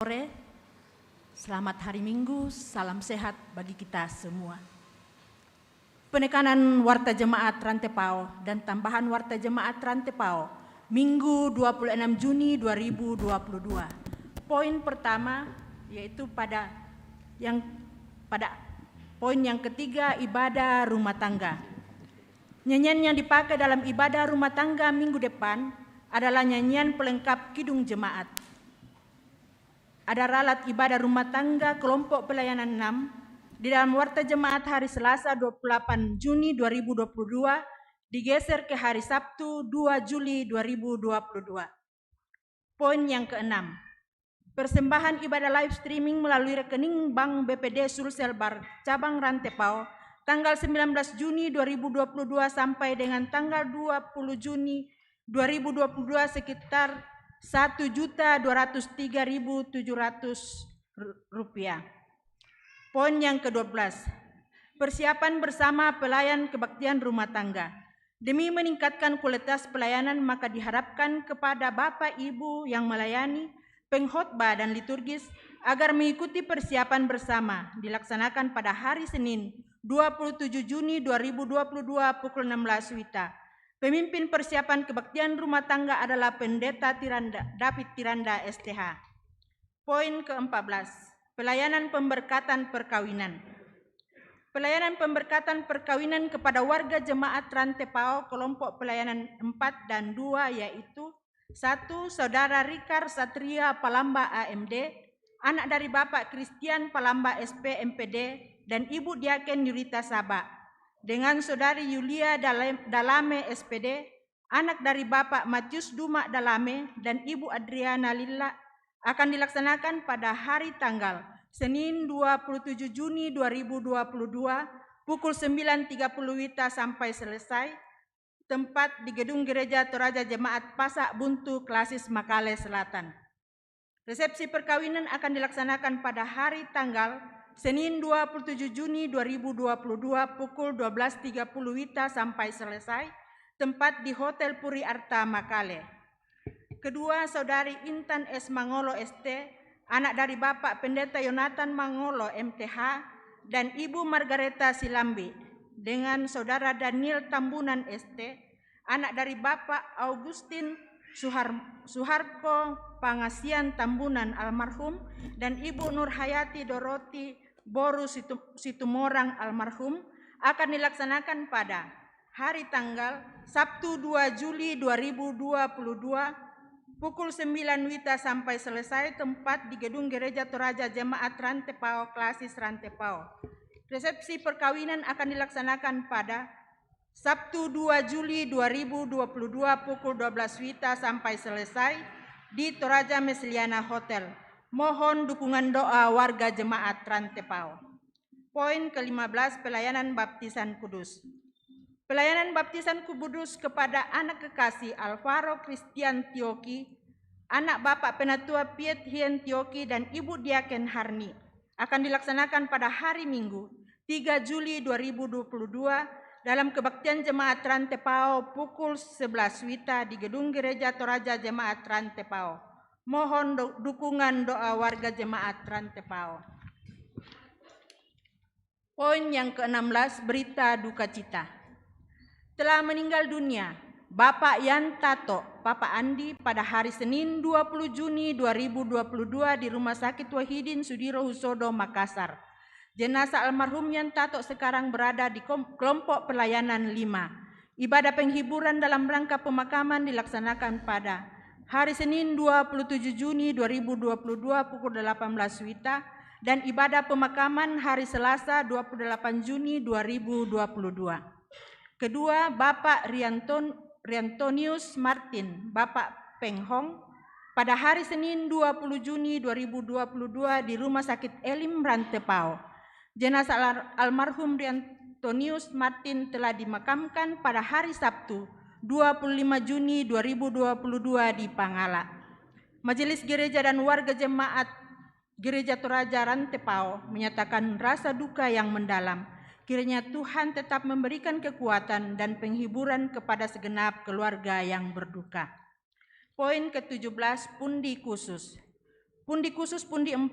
sore, selamat hari Minggu, salam sehat bagi kita semua. Penekanan Warta Jemaat Rantepao dan tambahan Warta Jemaat Rantepao, Minggu 26 Juni 2022. Poin pertama yaitu pada poin yang ketiga, ibadah rumah tangga. Nyanyian yang dipakai dalam ibadah rumah tangga minggu depan adalah nyanyian pelengkap Kidung Jemaat. Ada ralat ibadah rumah tangga kelompok pelayanan 6 di dalam Warta Jemaat hari Selasa 28 Juni 2022 digeser ke hari Sabtu 2 Juli 2022. Poin yang keenam, persembahan ibadah live streaming melalui rekening Bank BPD Sulselbar Cabang Rantepao tanggal 19 Juni 2022 sampai dengan tanggal 20 Juni 2022 sekitar Rp1.203.700. Poin yang ke-12, persiapan bersama pelayan kebaktian rumah tangga. Demi meningkatkan kualitas pelayanan, maka diharapkan kepada Bapak Ibu yang melayani, pengkhotbah dan liturgis agar mengikuti persiapan bersama dilaksanakan pada hari Senin 27 Juni 2022 pukul 16 WITA. Pemimpin persiapan kebaktian rumah tangga adalah Pendeta David Tiranda STH. Poin ke-14, pelayanan pemberkatan perkawinan. Pelayanan pemberkatan perkawinan kepada warga jemaat Rantepao kelompok pelayanan 4 dan 2 yaitu 1. Saudara Rikar Satria Palamba AMD, anak dari Bapak Christian Palamba SP MPD dan Ibu Diaken Yurita Saba, dengan Saudari Yulia Dalame SPD, anak dari Bapak Matius Duma Dalame dan Ibu Adriana Lilla, akan dilaksanakan pada hari tanggal Senin 27 Juni 2022 pukul 9.30 WITA sampai selesai. Tempat di Gedung Gereja Toraja Jemaat Pasak Buntu Klasis Makale Selatan. Resepsi perkawinan akan dilaksanakan pada hari tanggal Senin 27 Juni 2022 pukul 12.30 WITA sampai selesai. Tempat di Hotel Puri Arta Makale. Kedua, Saudari Intan S. Mangolo ST, anak dari Bapak Pendeta Yonatan Mangolo MTH dan Ibu Margareta Silambi, dengan Saudara Daniel Tambunan ST, anak dari Bapak Augustin Suharko Pangasian Tambunan almarhum dan Ibu Nurhayati Doroti Boru Situmorang almarhum, akan dilaksanakan pada hari tanggal Sabtu 2 Juli 2022 pukul 9 WITA sampai selesai. Tempat di Gedung Gereja Toraja Jemaat Rantepao Klasis Rantepao. Resepsi perkawinan akan dilaksanakan pada Sabtu 2 Juli 2022 pukul 12 WITA sampai selesai di Toraja Mesliana Hotel. Mohon dukungan doa warga jemaat Rantepao. Poin ke-15, pelayanan baptisan kudus. Pelayanan baptisan kudus kepada anak kekasih Alvaro Christian Tioki, anak Bapak Penatua Piet Hien Tioki dan Ibu Diaken Harni, akan dilaksanakan pada hari Minggu 3 Juli 2022 dalam kebaktian jemaat Rantepao pukul 11 WITA di Gedung Gereja Toraja Jemaat Rantepao. Mohon dukungan doa warga jemaat Rantepao. Poin yang ke-16, berita duka cita. Telah meninggal dunia Bapak Yan Tato, Papa Andi pada hari Senin 20 Juni 2022 di Rumah Sakit Wahidin Sudirohusodo, Makassar. Jenazah almarhum Yan Tato sekarang berada di kelompok pelayanan 5. Ibadah penghiburan dalam rangka pemakaman dilaksanakan pada hari Senin 27 Juni 2022 pukul 18 WITA dan ibadah pemakaman hari Selasa 28 Juni 2022. Kedua, Bapak Riantonius Martin, Bapak Penghong, pada hari Senin 20 Juni 2022 di Rumah Sakit Elim Rantepao. Jenazah almarhum Riantonius Martin telah dimakamkan pada hari Sabtu 25 Juni 2022 di Pangala. Majelis Gereja dan warga jemaat Gereja Toraja Rantepao menyatakan rasa duka yang mendalam. Kiranya Tuhan tetap memberikan kekuatan dan penghiburan kepada segenap keluarga yang berduka. Poin ke-17, pundi khusus. Pundi khusus pundi 4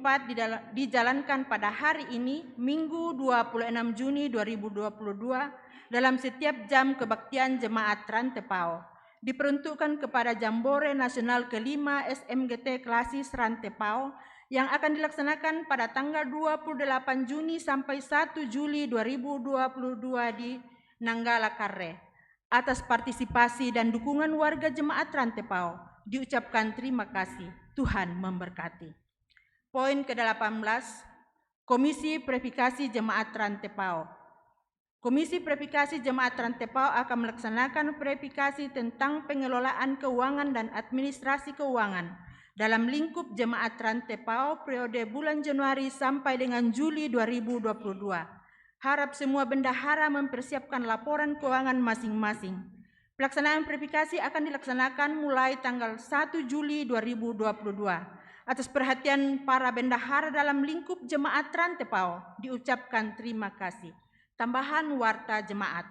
dijalankan pada hari ini, Minggu 26 Juni 2022, dalam setiap jam kebaktian Jemaat Rantepao. Diperuntukkan kepada Jambore Nasional ke-5 SMGT Klasis Rantepao yang akan dilaksanakan pada tanggal 28 Juni sampai 1 Juli 2022 di Nanggala Karre. Atas partisipasi dan dukungan warga Jemaat Rantepao, diucapkan terima kasih. Tuhan memberkati. Poin ke-18, Komisi Verifikasi Jemaat Rantepao. Komisi Verifikasi Jemaat Rantepao akan melaksanakan verifikasi tentang pengelolaan keuangan dan administrasi keuangan dalam lingkup Jemaat Rantepao periode bulan Januari sampai dengan Juli 2022. Harap semua bendahara mempersiapkan laporan keuangan masing-masing. Pelaksanaan verifikasi akan dilaksanakan mulai tanggal 1 Juli 2022. Atas perhatian para bendahara dalam lingkup Jemaat Rantepao, diucapkan terima kasih. Tambahan warta jemaat.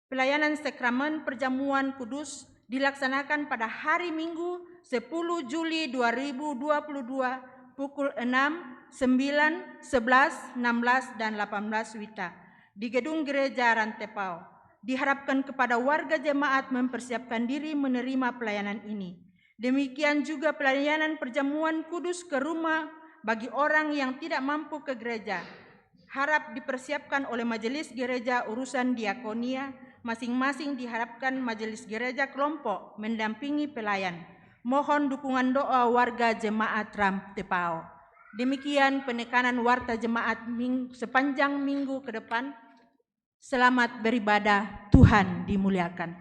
Pelayanan sakramen perjamuan kudus dilaksanakan pada hari Minggu 10 Juli 2022 pukul 6, 9, 11, 16, dan 18 WITA di Gedung Gereja Rantepao. Diharapkan kepada warga jemaat mempersiapkan diri menerima pelayanan ini. Demikian juga pelayanan perjamuan kudus ke rumah bagi orang yang tidak mampu ke gereja. Harap dipersiapkan oleh majelis gereja urusan diakonia, masing-masing diharapkan majelis gereja kelompok mendampingi pelayan. Mohon dukungan doa warga jemaat Rantepao. Demikian penekanan warta jemaat sepanjang minggu ke depan. Selamat beribadah, Tuhan dimuliakan.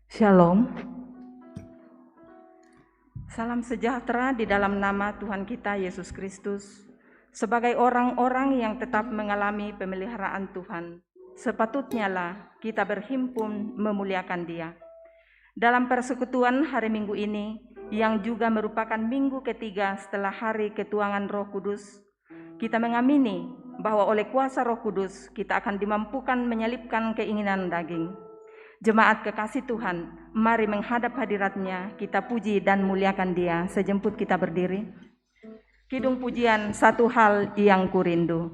Shalom. Salam sejahtera di dalam nama Tuhan kita Yesus Kristus. Sebagai orang-orang yang tetap mengalami pemeliharaan Tuhan, sepatutnya lah kita berhimpun memuliakan Dia. Dalam persekutuan hari Minggu ini, yang juga merupakan minggu ketiga setelah hari ketuangan Roh Kudus, kita mengamini bahwa oleh kuasa Roh Kudus kita akan dimampukan menyelipkan keinginan daging. Jemaat kekasih Tuhan, mari menghadap hadirat-Nya, kita puji dan muliakan Dia. Sejemput kita berdiri. Kidung pujian, satu hal yang kurindu.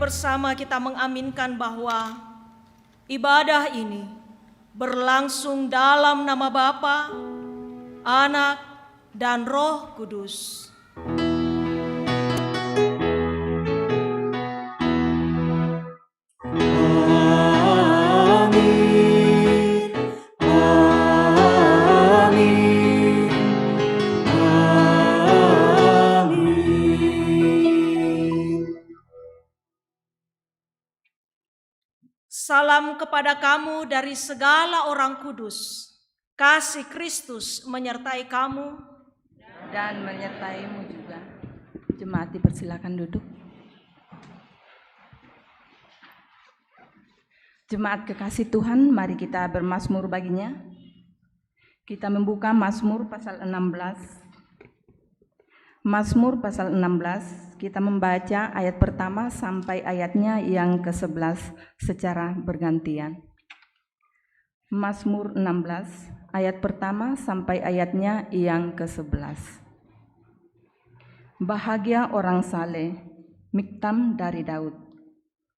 bersama kita mengaminkan bahwa ibadah ini berlangsung dalam nama Bapa, Anak, dan Roh Kudus. Salam kepada kamu dari segala orang kudus. Kasih Kristus menyertai kamu dan menyertaimu juga. Jemaat dipersilakan duduk. Jemaat kekasih Tuhan, mari kita bermazmur baginya. Kita membuka Mazmur pasal 16. Mazmur pasal 16, kita membaca ayat pertama sampai ayatnya yang ke-11 secara bergantian. Mazmur 16, ayat pertama sampai ayatnya yang ke-11. Bahagia orang saleh, Miktam dari Daud.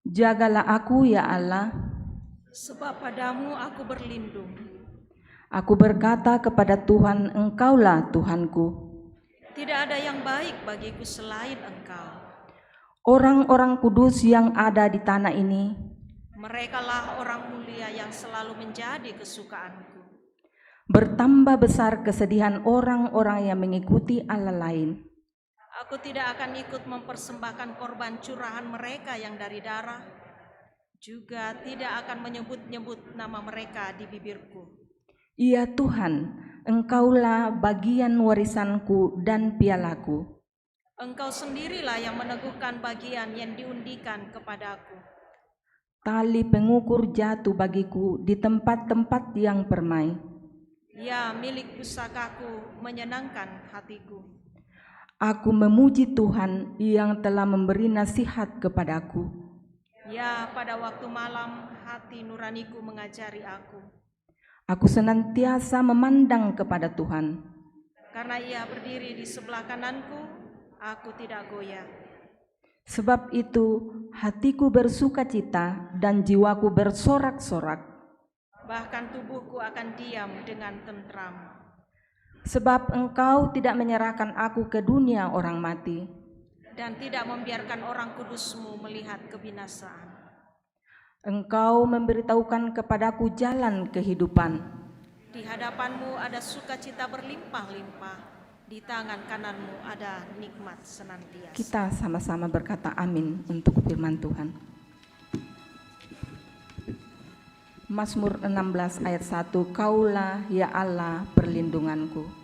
Jagalah aku ya Allah, sebab padamu aku berlindung. Aku berkata kepada Tuhan, Engkaulah Tuhanku. Tidak ada yang baik bagiku selain Engkau. Orang-orang kudus yang ada di tanah ini, merekalah orang mulia yang selalu menjadi kesukaanku. Bertambah besar kesedihan orang-orang yang mengikuti Allah lain. Aku tidak akan ikut mempersembahkan korban curahan mereka yang dari darah, juga tidak akan menyebut-nyebut nama mereka di bibirku. Ya Tuhan, Engkaulah bagian warisanku dan pialaku. Engkau sendirilah yang meneguhkan bagian yang diundikan kepadaku. Tali pengukur jatuh bagiku di tempat-tempat yang permai. Ya, milik pusakaku menyenangkan hatiku. Aku memuji Tuhan yang telah memberi nasihat kepadaku. Ya, pada waktu malam hati nuraniku mengajari aku. Aku senantiasa memandang kepada Tuhan. Karena Ia berdiri di sebelah kananku, aku tidak goyah. Sebab itu hatiku bersukacita dan jiwaku bersorak-sorak. Bahkan tubuhku akan diam dengan tentram. Sebab Engkau tidak menyerahkan aku ke dunia orang mati, dan tidak membiarkan orang kudus-Mu melihat kebinasaan. Engkau memberitahukan kepadaku jalan kehidupan. Di hadapan-Mu ada sukacita berlimpah-limpah, di tangan kanan-Mu ada nikmat senantiasa. Kita sama-sama berkata amin untuk firman Tuhan. Mazmur 16 ayat 1, Kaulah ya Allah perlindunganku.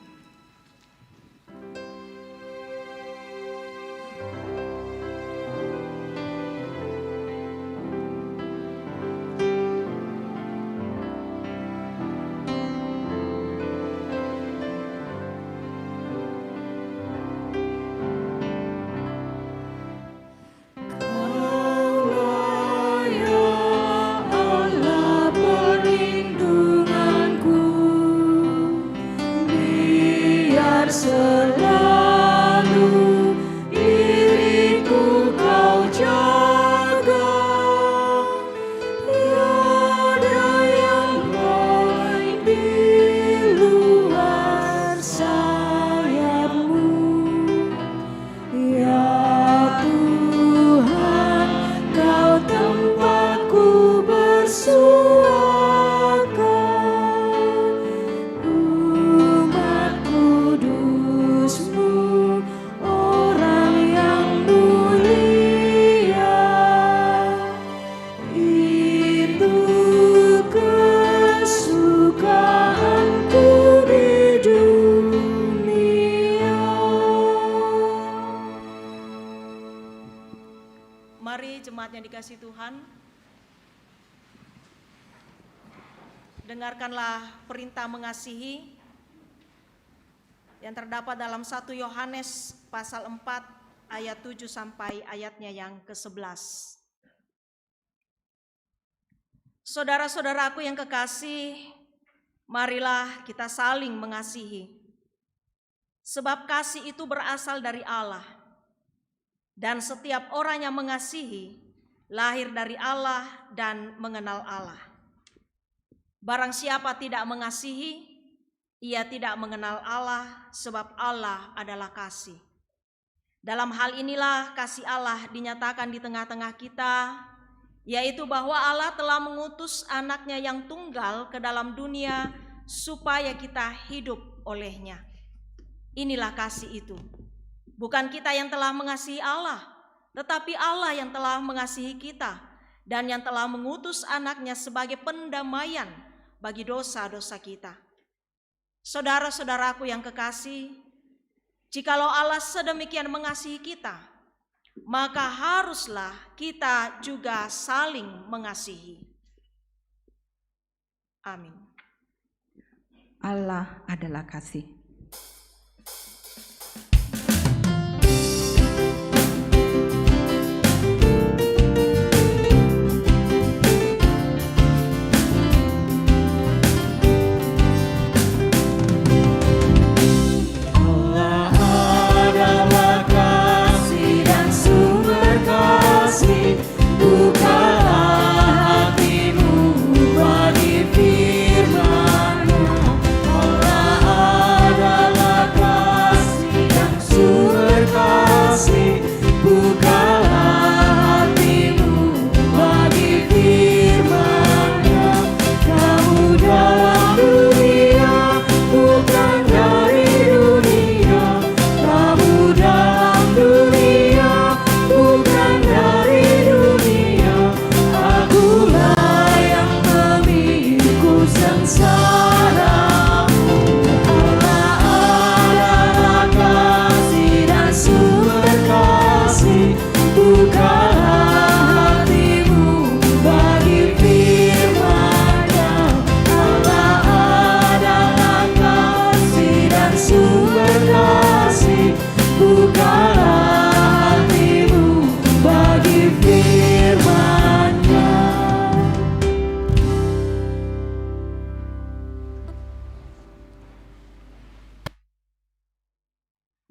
dikasihi Tuhan, dengarkanlah perintah mengasihi yang terdapat dalam 1 Yohanes pasal 4 ayat 7 sampai ayatnya yang ke-11. Saudara-saudaraku yang kekasih, marilah kita saling mengasihi. Sebab kasih itu berasal dari Allah. Dan setiap orang yang mengasihi lahir dari Allah dan mengenal Allah. Barang siapa tidak mengasihi, ia tidak mengenal Allah, sebab Allah adalah kasih. Dalam hal inilah kasih Allah dinyatakan di tengah-tengah kita, yaitu bahwa Allah telah mengutus anaknya yang tunggal ke dalam dunia supaya kita hidup olehnya. Inilah kasih itu. Bukan kita yang telah mengasihi Allah, tetapi Allah yang telah mengasihi kita dan yang telah mengutus anaknya sebagai pendamaian bagi dosa-dosa kita. Saudara-saudaraku yang kekasih, jikalau Allah sedemikian mengasihi kita, maka haruslah kita juga saling mengasihi. Amin. Allah adalah kasih.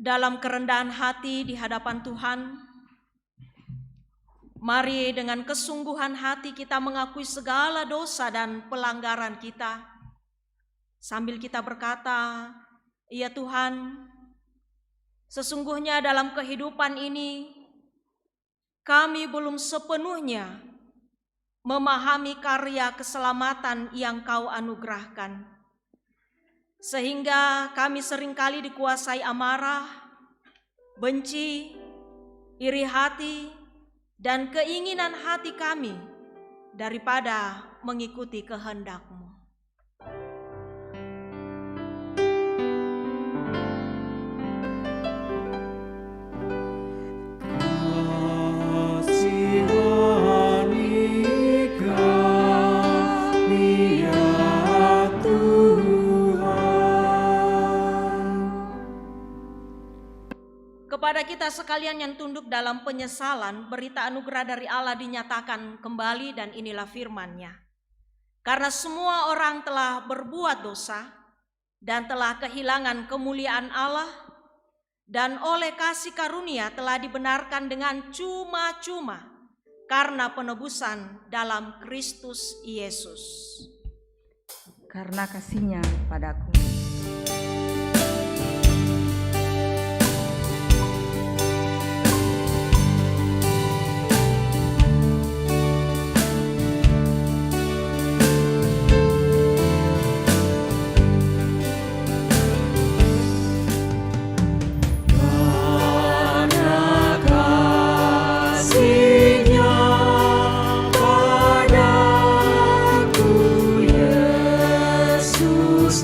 Dalam kerendahan hati di hadapan Tuhan, mari dengan kesungguhan hati kita mengakui segala dosa dan pelanggaran kita, sambil kita berkata, "Ya Tuhan, sesungguhnya dalam kehidupan ini kami belum sepenuhnya memahami karya keselamatan yang Kau anugerahkan, sehingga kami seringkali dikuasai amarah, benci, iri hati, dan keinginan hati kami daripada mengikuti kehendak-Mu. Kepada kita sekalian yang tunduk dalam penyesalan, berita anugerah dari Allah dinyatakan kembali dan inilah firman-Nya. Karena semua orang telah berbuat dosa dan telah kehilangan kemuliaan Allah, dan oleh kasih karunia telah dibenarkan dengan cuma-cuma karena penebusan dalam Kristus Yesus. Karena kasih-Nya padaku. Padaku Yesus.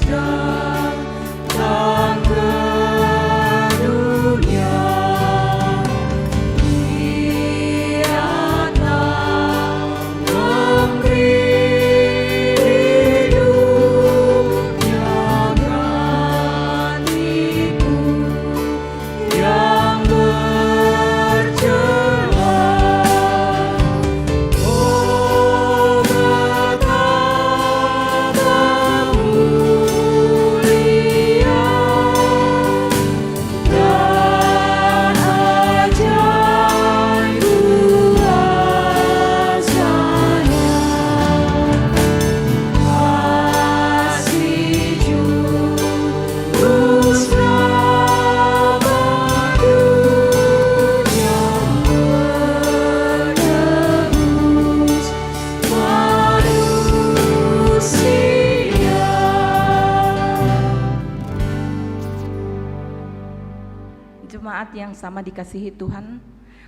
jemaat yang sama dikasihi Tuhan,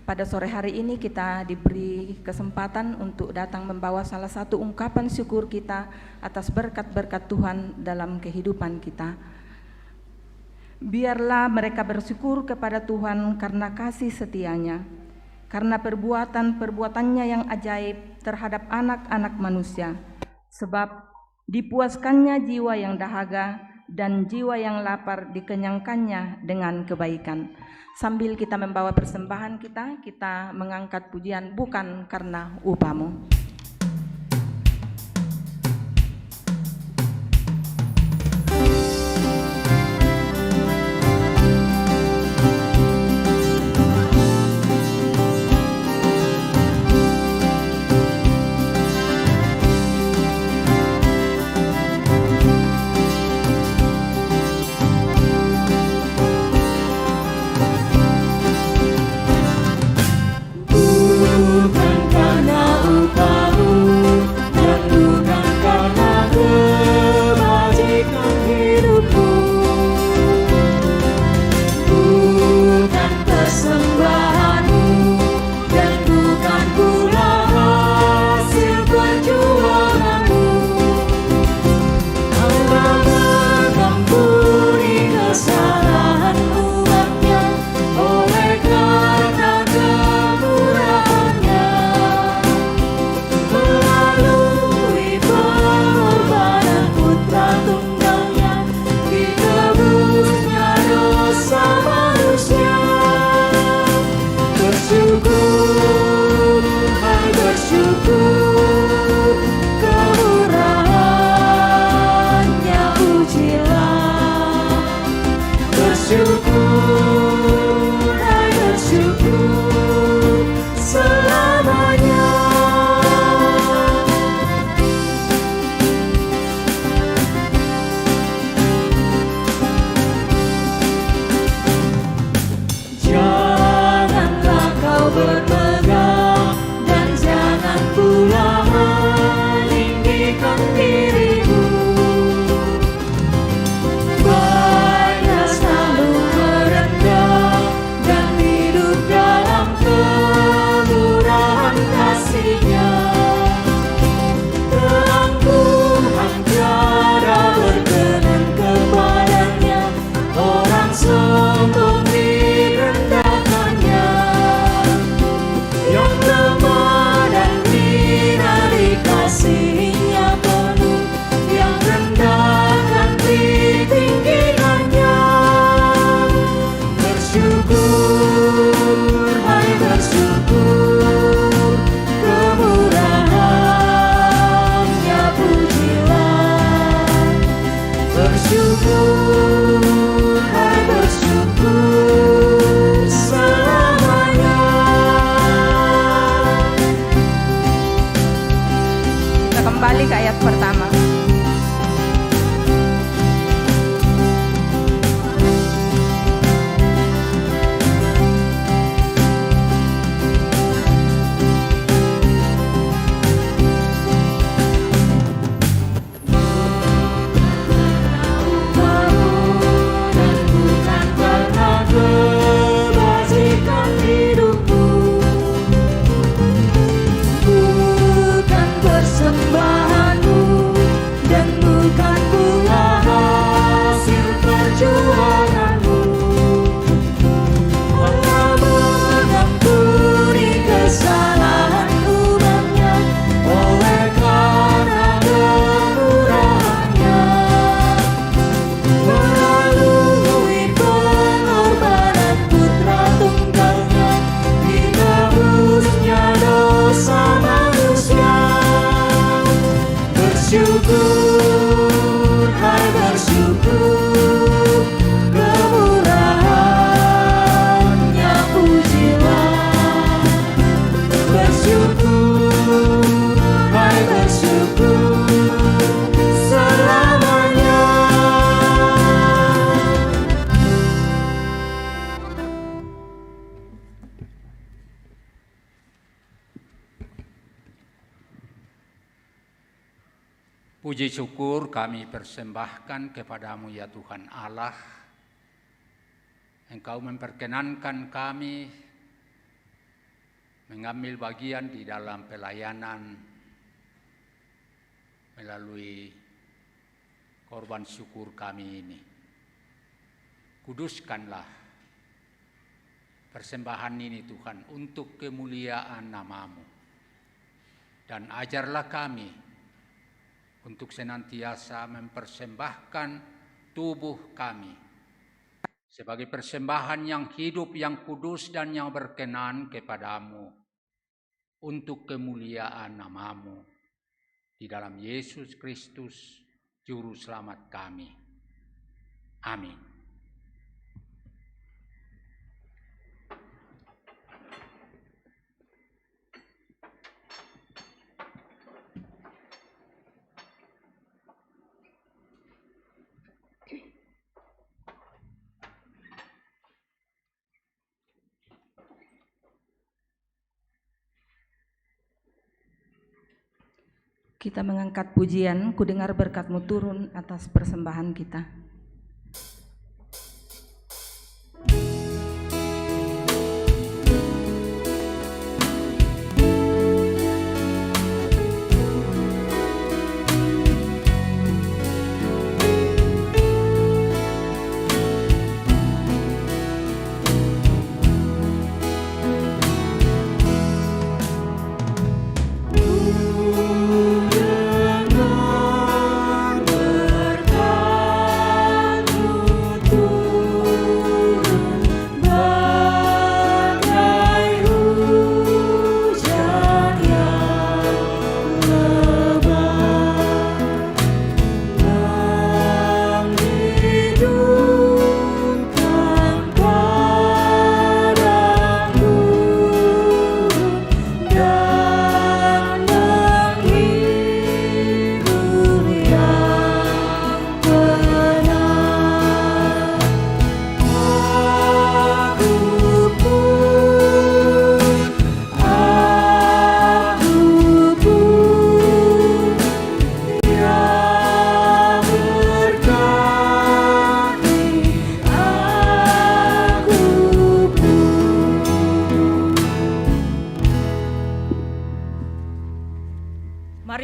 pada sore hari ini kita diberi kesempatan untuk datang membawa salah satu ungkapan syukur kita atas berkat-berkat Tuhan dalam kehidupan kita. Biarlah mereka bersyukur kepada Tuhan karena kasih setianya, karena perbuatan-perbuatannya yang ajaib terhadap anak-anak manusia, sebab dipuaskannya jiwa yang dahaga dan jiwa yang lapar dikenyangkannya dengan kebaikan. Sambil kita membawa persembahan kita mengangkat pujian bukan karena upamu. Kembali ke ayat pertama. Puji syukur kami persembahkan kepadamu ya Tuhan Allah, Engkau memperkenankan kami mengambil bagian di dalam pelayanan melalui korban syukur kami ini. Kuduskanlah persembahan ini Tuhan untuk kemuliaan nama-Mu. Dan ajarlah kami untuk senantiasa mempersembahkan tubuh kami sebagai persembahan yang hidup, yang kudus, dan yang berkenan kepadamu untuk kemuliaan nama-Mu. Di dalam Yesus Kristus, Juru Selamat kami. Amin. Kita mengangkat pujian, ku dengar berkat-Mu turun atas persembahan kita.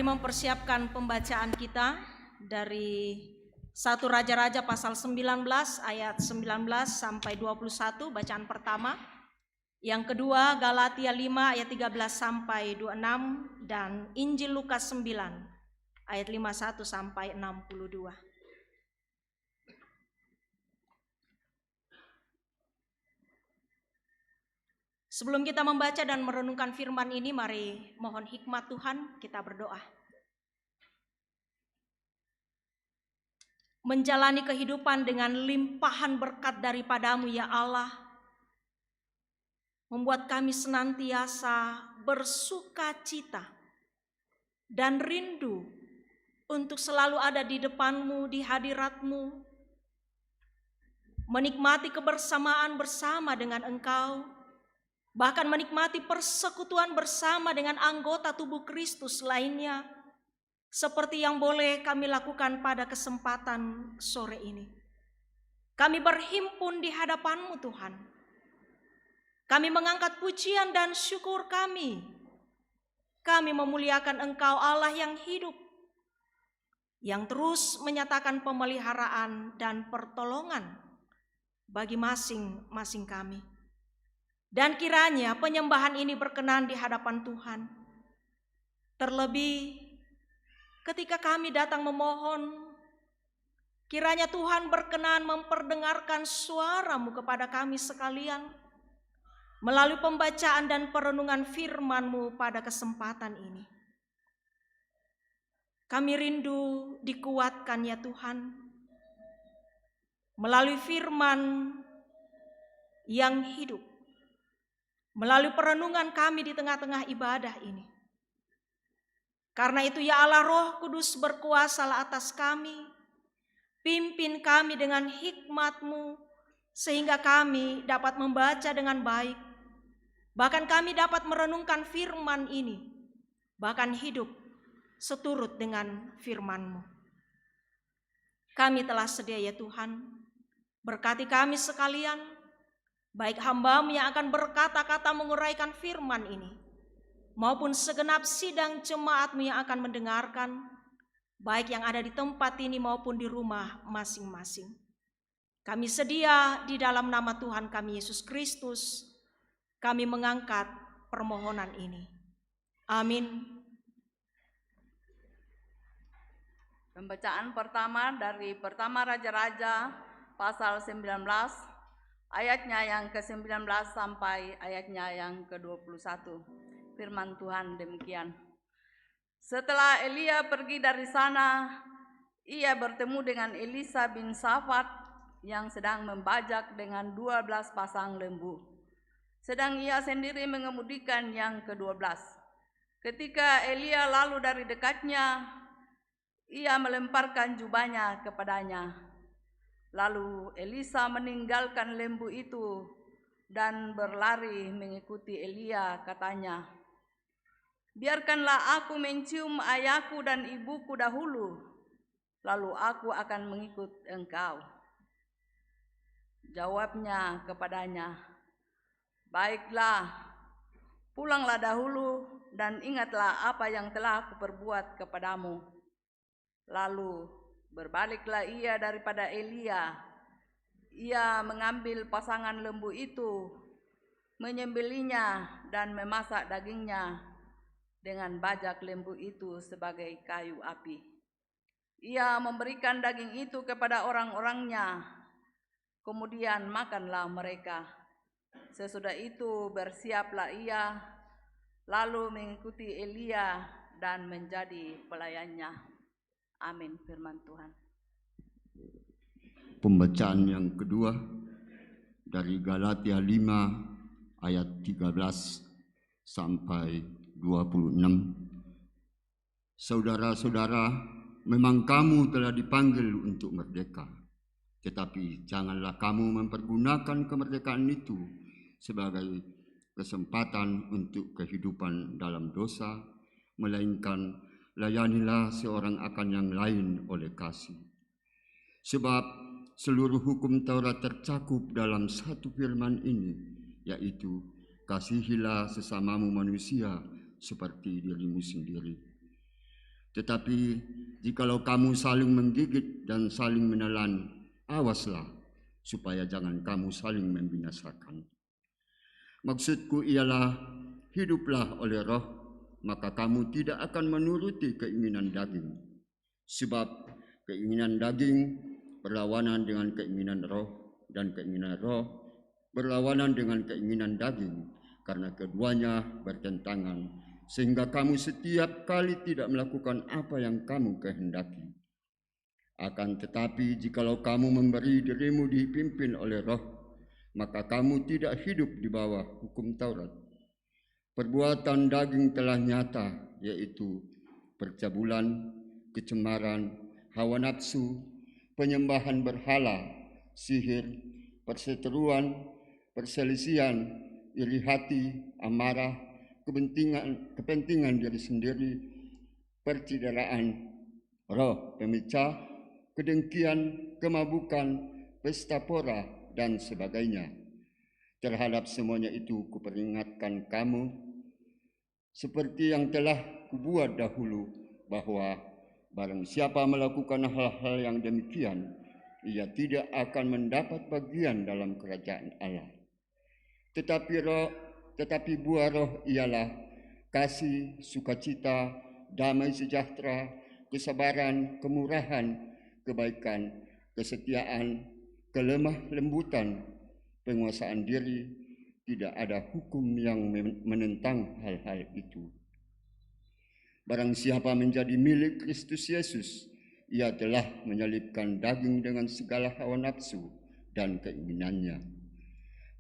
Mempersiapkan pembacaan kita dari 1 Raja-Raja pasal 19 ayat 19 sampai 21 bacaan pertama. Yang kedua Galatia 5 ayat 13 sampai 26 dan Injil Lukas 9 ayat 51 sampai 62. Sebelum kita membaca dan merenungkan firman ini, mari mohon hikmat Tuhan, kita berdoa. Menjalani kehidupan dengan limpahan berkat daripada-Mu ya Allah, membuat kami senantiasa bersuka cita dan rindu untuk selalu ada di depan-Mu, di hadirat-Mu, menikmati kebersamaan bersama dengan Engkau, bahkan menikmati persekutuan bersama dengan anggota tubuh Kristus lainnya, seperti yang boleh kami lakukan pada kesempatan sore ini. Kami berhimpun di hadapan-Mu Tuhan. Kami mengangkat pujian dan syukur kami. Kami memuliakan Engkau Allah yang hidup, yang terus menyatakan pemeliharaan dan pertolongan bagi masing-masing kami. Dan kiranya penyembahan ini berkenan di hadapan Tuhan. Terlebih ketika kami datang memohon, kiranya Tuhan berkenan memperdengarkan suara-Mu kepada kami sekalian melalui pembacaan dan perenungan firman-Mu pada kesempatan ini. Kami rindu dikuatkan ya Tuhan, melalui firman yang hidup, melalui perenungan kami di tengah-tengah ibadah ini. Karena itu ya Allah, Roh Kudus berkuasalah atas kami, pimpin kami dengan hikmat-Mu, sehingga kami dapat membaca dengan baik, bahkan kami dapat merenungkan firman ini, bahkan hidup seturut dengan firman-Mu. Kami telah sedia ya Tuhan, berkati kami sekalian, baik hamba-Mu yang akan berkata-kata menguraikan firman ini, maupun segenap sidang jemaat-Mu yang akan mendengarkan, baik yang ada di tempat ini maupun di rumah masing-masing. Kami sedia di dalam nama Tuhan kami Yesus Kristus, kami mengangkat permohonan ini. Amin. Pembacaan pertama dari Pertama Raja-Raja pasal 19 ayatnya yang ke-19 sampai ayatnya yang ke-21. Firman Tuhan demikian. Setelah Elia pergi dari sana, ia bertemu dengan Elisa bin Safat yang sedang membajak dengan 12 pasang lembu. Sedang ia sendiri mengemudikan yang ke-12. Ketika Elia lalu dari dekatnya, ia melemparkan jubahnya kepadanya. Lalu Elisa meninggalkan lembu itu dan berlari mengikuti Elia, katanya, "Biarkanlah aku mencium ayahku dan ibuku dahulu, lalu aku akan mengikut engkau." Jawabnya kepadanya, "Baiklah, pulanglah dahulu dan ingatlah apa yang telah kuperbuat kepadamu." Lalu berbaliklah ia daripada Elia. Ia mengambil pasangan lembu itu, menyembelihnya dan memasak dagingnya dengan bajak lembu itu sebagai kayu api. Ia memberikan daging itu kepada orang-orangnya, kemudian makanlah mereka. Sesudah itu bersiaplah ia, lalu mengikuti Elia dan menjadi pelayannya. Amin. Firman Tuhan. Pembacaan yang kedua dari Galatia 5 ayat 13 sampai 26. Saudara-saudara, memang kamu telah dipanggil untuk merdeka, tetapi janganlah kamu mempergunakan kemerdekaan itu sebagai kesempatan untuk kehidupan dalam dosa, melainkan layanilah seorang akan yang lain oleh kasih. Sebab seluruh hukum Taurat tercakup dalam satu firman ini, yaitu kasihilah sesamamu manusia seperti dirimu sendiri. Tetapi jikalau kamu saling menggigit dan saling menelan, awaslah supaya jangan kamu saling membinasakan. Maksudku ialah, hiduplah oleh Roh, maka kamu tidak akan menuruti keinginan daging. Sebab keinginan daging berlawanan dengan keinginan roh, dan keinginan roh berlawanan dengan keinginan daging, karena keduanya bertentangan, sehingga kamu setiap kali tidak melakukan apa yang kamu kehendaki. Akan tetapi jikalau kamu memberi dirimu dipimpin oleh Roh, maka kamu tidak hidup di bawah hukum Taurat. Perbuatan daging telah nyata, yaitu percabulan, kecemaran, hawa nafsu, penyembahan berhala, sihir, perseteruan, perselisihan, iri hati, amarah, kepentingan diri sendiri, percideraan, roh pemecah, kedengkian, kemabukan, pesta pora, dan sebagainya. Terhadap semuanya itu kuperingatkan kamu, seperti yang telah kubuat dahulu, bahwa barang siapa melakukan hal-hal yang demikian, ia tidak akan mendapat bagian dalam kerajaan Allah. Tetapi buah roh ialah kasih, sukacita, damai sejahtera, kesabaran, kemurahan, kebaikan, kesetiaan, kelemah lembutan, penguasaan diri. Tidak ada hukum yang menentang hal-hal itu. Barang siapa menjadi milik Kristus Yesus, ia telah menyalibkan daging dengan segala hawa nafsu dan keinginannya.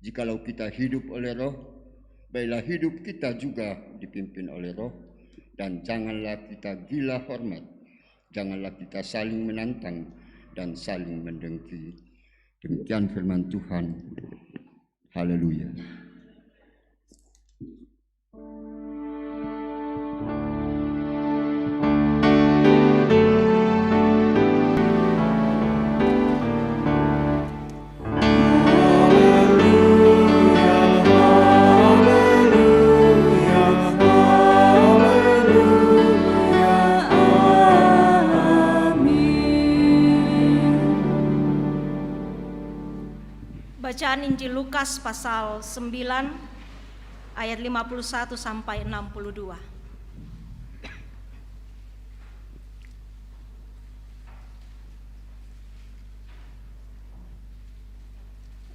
Jikalau kita hidup oleh Roh, baiklah hidup kita juga dipimpin oleh Roh, dan janganlah kita gila hormat, janganlah kita saling menantang dan saling mendengki. Demikian firman Tuhan. Haleluya. Haleluya. Bacaan Injil Lukas pasal 9 ayat 51 sampai 62.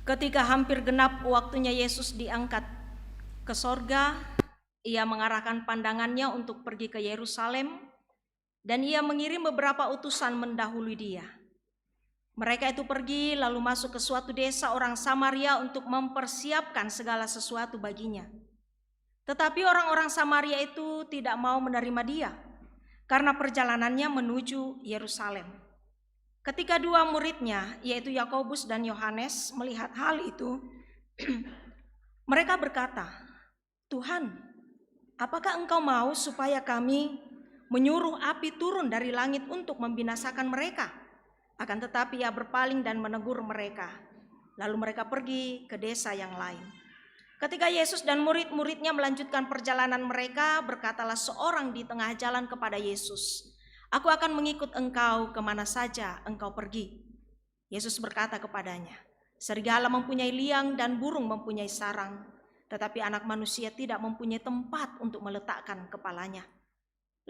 Ketika hampir genap waktunya Yesus diangkat ke sorga, ia mengarahkan pandangannya untuk pergi ke Yerusalem, dan ia mengirim beberapa utusan mendahului dia. Mereka itu pergi lalu masuk ke suatu desa orang Samaria untuk mempersiapkan segala sesuatu baginya. Tetapi orang-orang Samaria itu tidak mau menerima dia karena perjalanannya menuju Yerusalem. Ketika dua muridnya, yaitu Yakobus dan Yohanes, melihat hal itu, mereka berkata, "Tuhan, apakah Engkau mau supaya kami menyuruh api turun dari langit untuk membinasakan mereka?" Akan tetapi ia berpaling dan menegur mereka. Lalu mereka pergi ke desa yang lain. Ketika Yesus dan murid-muridnya melanjutkan perjalanan mereka, berkatalah seorang di tengah jalan kepada Yesus, "Aku akan mengikut Engkau kemana saja Engkau pergi." Yesus berkata kepadanya, "Serigala mempunyai liang dan burung mempunyai sarang, tetapi Anak Manusia tidak mempunyai tempat untuk meletakkan kepalanya."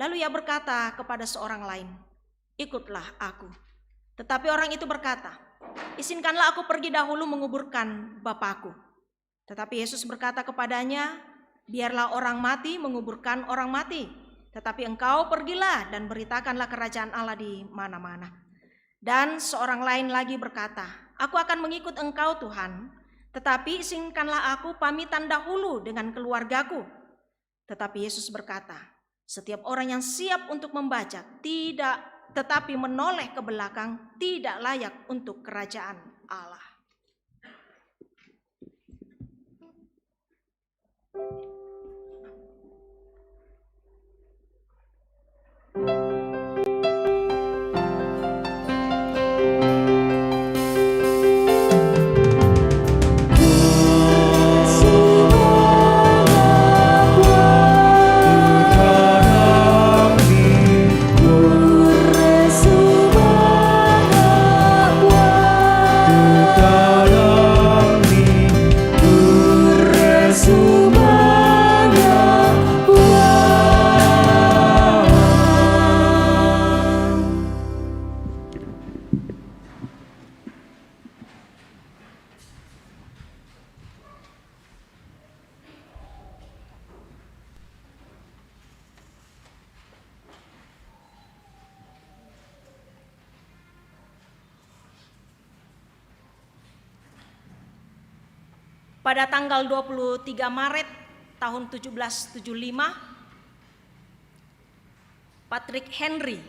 Lalu ia berkata kepada seorang lain, "Ikutlah aku." Tetapi orang itu berkata, "Izinkanlah aku pergi dahulu menguburkan Bapakku." Tetapi Yesus berkata kepadanya, "Biarlah orang mati menguburkan orang mati, tetapi engkau pergilah dan beritakanlah kerajaan Allah di mana-mana." Dan seorang lain lagi berkata, "Aku akan mengikut engkau Tuhan, tetapi izinkanlah aku pamitan dahulu dengan keluargaku." Tetapi Yesus berkata, "Setiap orang yang siap untuk membajak tetapi menoleh ke belakang tidak layak untuk kerajaan Allah." Pada tanggal 23 Maret tahun 1775, Patrick Henry,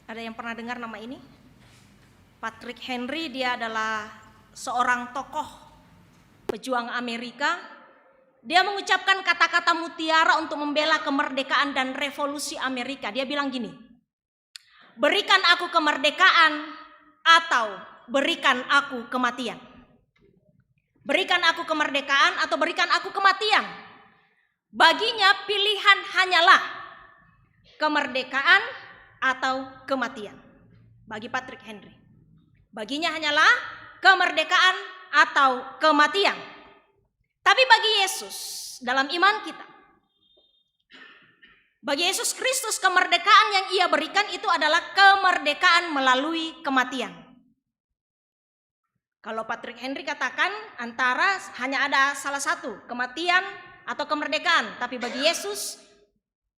ada yang pernah dengar nama ini? Patrick Henry, dia adalah seorang tokoh pejuang Amerika. Dia mengucapkan kata-kata mutiara untuk membela kemerdekaan dan revolusi Amerika. Dia bilang gini, "Berikan aku kemerdekaan atau berikan aku kematian." Berikan aku kemerdekaan atau berikan aku kematian. Baginya pilihan hanyalah kemerdekaan atau kematian. Bagi Patrick Henry, baginya hanyalah kemerdekaan atau kematian. Tapi bagi Yesus, dalam iman kita, bagi Yesus Kristus, kemerdekaan yang ia berikan itu adalah kemerdekaan melalui kematian. Kalau Patrick Henry katakan hanya ada salah satu, kematian atau kemerdekaan. Tapi bagi Yesus,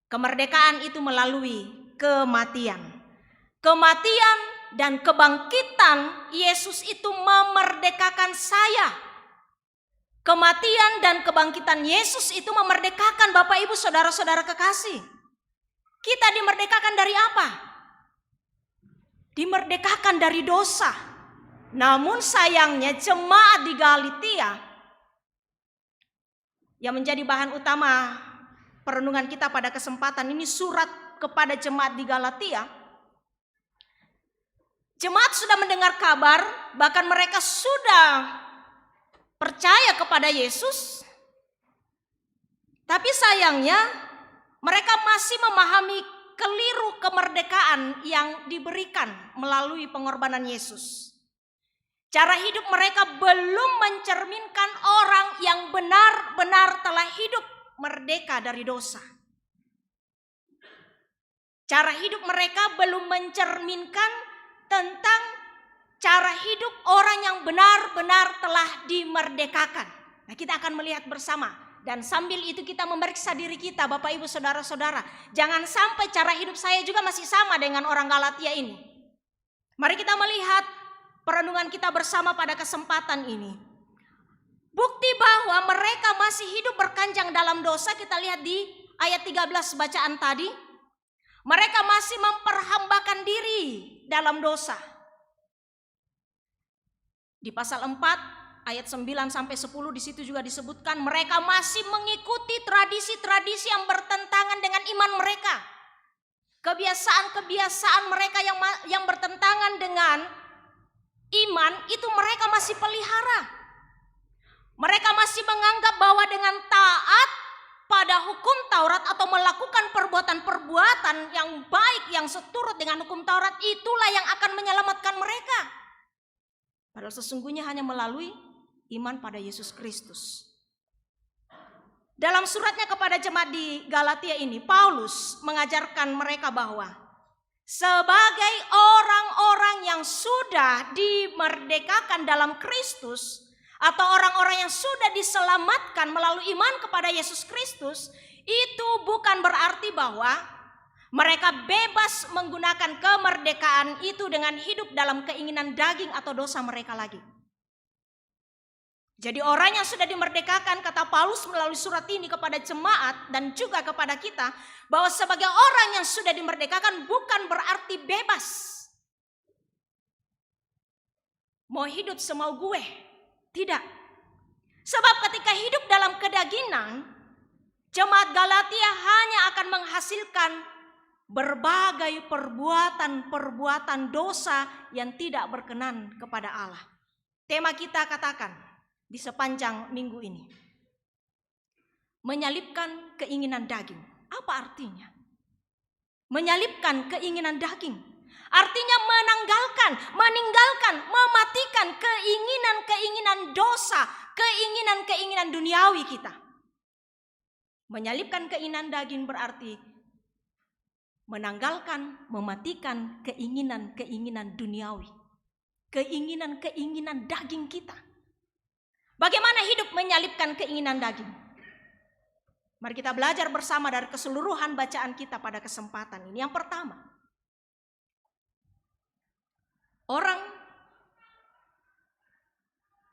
kemerdekaan itu melalui kematian. Kematian dan kebangkitan Yesus itu memerdekakan saya. Kematian dan kebangkitan Yesus itu memerdekakan Bapak Ibu saudara-saudara kekasih. Kita dimerdekakan dari apa? Dimerdekakan dari dosa. Namun sayangnya jemaat di Galatia yang menjadi bahan utama perenungan kita pada kesempatan ini, surat kepada jemaat di Galatia. Jemaat sudah mendengar kabar, bahkan mereka sudah percaya kepada Yesus. Tapi sayangnya mereka masih memahami keliru kemerdekaan yang diberikan melalui pengorbanan Yesus. Cara hidup mereka belum mencerminkan orang yang benar-benar telah hidup merdeka dari dosa. Cara hidup mereka belum mencerminkan tentang cara hidup orang yang benar-benar telah dimerdekakan. Nah, kita akan melihat bersama. Dan sambil itu kita memeriksa diri kita, Bapak Ibu Saudara-saudara. Jangan sampai cara hidup saya juga masih sama dengan orang Galatia ini. Mari kita melihat perenungan kita bersama pada kesempatan ini. Bukti bahwa mereka masih hidup berkanjang dalam dosa kita lihat di ayat 13 bacaan tadi. Mereka masih memperhambakan diri dalam dosa. Di pasal 4 ayat 9 sampai 10 di situ juga disebutkan mereka masih mengikuti tradisi-tradisi yang bertentangan dengan iman mereka. Kebiasaan-kebiasaan mereka yang bertentangan dengan iman itu mereka masih pelihara. Mereka masih menganggap bahwa dengan taat pada hukum Taurat atau melakukan perbuatan-perbuatan yang baik yang seturut dengan hukum Taurat itulah yang akan menyelamatkan mereka. Padahal sesungguhnya hanya melalui iman pada Yesus Kristus. Dalam suratnya kepada jemaat di Galatia ini, Paulus mengajarkan mereka bahwa sebagai orang-orang yang sudah dimerdekakan dalam Kristus, atau orang-orang yang sudah diselamatkan melalui iman kepada Yesus Kristus, itu bukan berarti bahwa mereka bebas menggunakan kemerdekaan itu dengan hidup dalam keinginan daging atau dosa mereka lagi. Jadi orang yang sudah dimerdekakan, kata Paulus melalui surat ini kepada jemaat dan juga kepada kita, bahwa sebagai orang yang sudah dimerdekakan bukan berarti bebas. Mau hidup semau gue. Tidak. Sebab ketika hidup dalam kedagingan, jemaat Galatia hanya akan menghasilkan berbagai perbuatan-perbuatan dosa yang tidak berkenan kepada Allah. Tema kita katakan di sepanjang minggu ini. Menyalibkan keinginan daging. Apa artinya? Menyalibkan keinginan daging. Artinya meninggalkan, mematikan keinginan-keinginan dosa, keinginan-keinginan duniawi kita. Menyalibkan keinginan daging berarti menanggalkan, mematikan keinginan-keinginan duniawi. Keinginan-keinginan daging kita. Bagaimana hidup menyalibkan keinginan daging? Mari kita belajar bersama dari keseluruhan bacaan kita pada kesempatan ini. Yang pertama, orang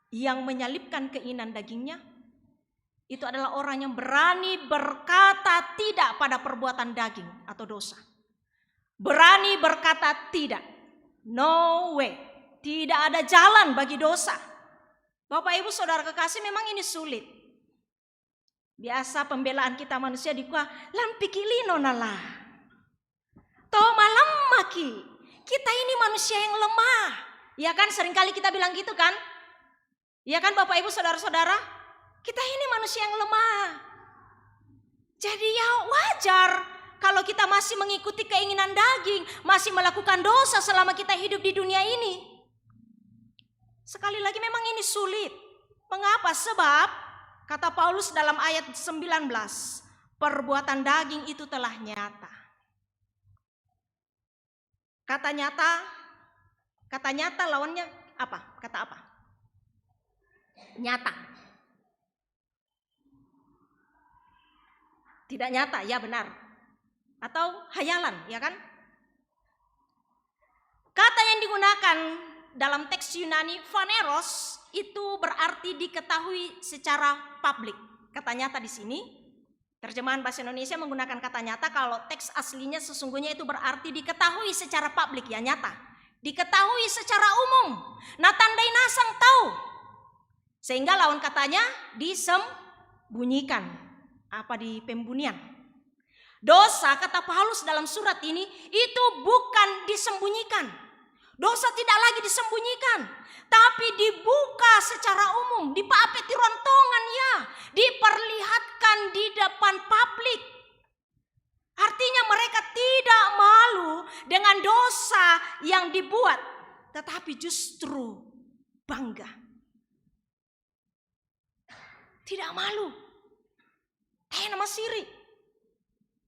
yang menyalibkan keinginan dagingnya itu adalah orang yang berani berkata tidak pada perbuatan daging atau dosa. Berani berkata tidak. No way. Tidak ada jalan bagi dosa. Bapak Ibu Saudara kekasih, memang ini sulit. Biasa pembelaan kita manusia dikuah lampiki lino nala. Toh malam maki. Kita ini manusia yang lemah. Ya kan, seringkali kita bilang gitu kan? Ya kan Bapak Ibu Saudara-saudara? Kita ini manusia yang lemah. Jadi ya wajar kalau kita masih mengikuti keinginan daging, masih melakukan dosa selama kita hidup di dunia ini. Sekali lagi memang ini sulit. Mengapa? Sebab kata Paulus dalam ayat 19, perbuatan daging itu telah nyata. Kata nyata lawannya apa? Kata apa? Nyata. Tidak nyata, ya benar. Atau hayalan, ya kan? Kata yang digunakan dalam teks Yunani phaneros itu berarti diketahui secara publik. Kata nyata di sini, terjemahan bahasa Indonesia menggunakan kata nyata, kalau teks aslinya sesungguhnya itu berarti diketahui secara publik, ya nyata. Diketahui secara umum. Nah tandai nasang tahu. Sehingga lawan katanya disembunyikan. Apa di pembunian. Dosa kata Paulus dalam surat ini itu bukan disembunyikan. Dosa tidak lagi disembunyikan. Tapi dibuka secara umum. Dipapeti rontongan ya. Diperlihatkan di depan publik. Artinya mereka tidak malu dengan dosa yang dibuat. Tetapi justru bangga. Tidak malu. Nama siri.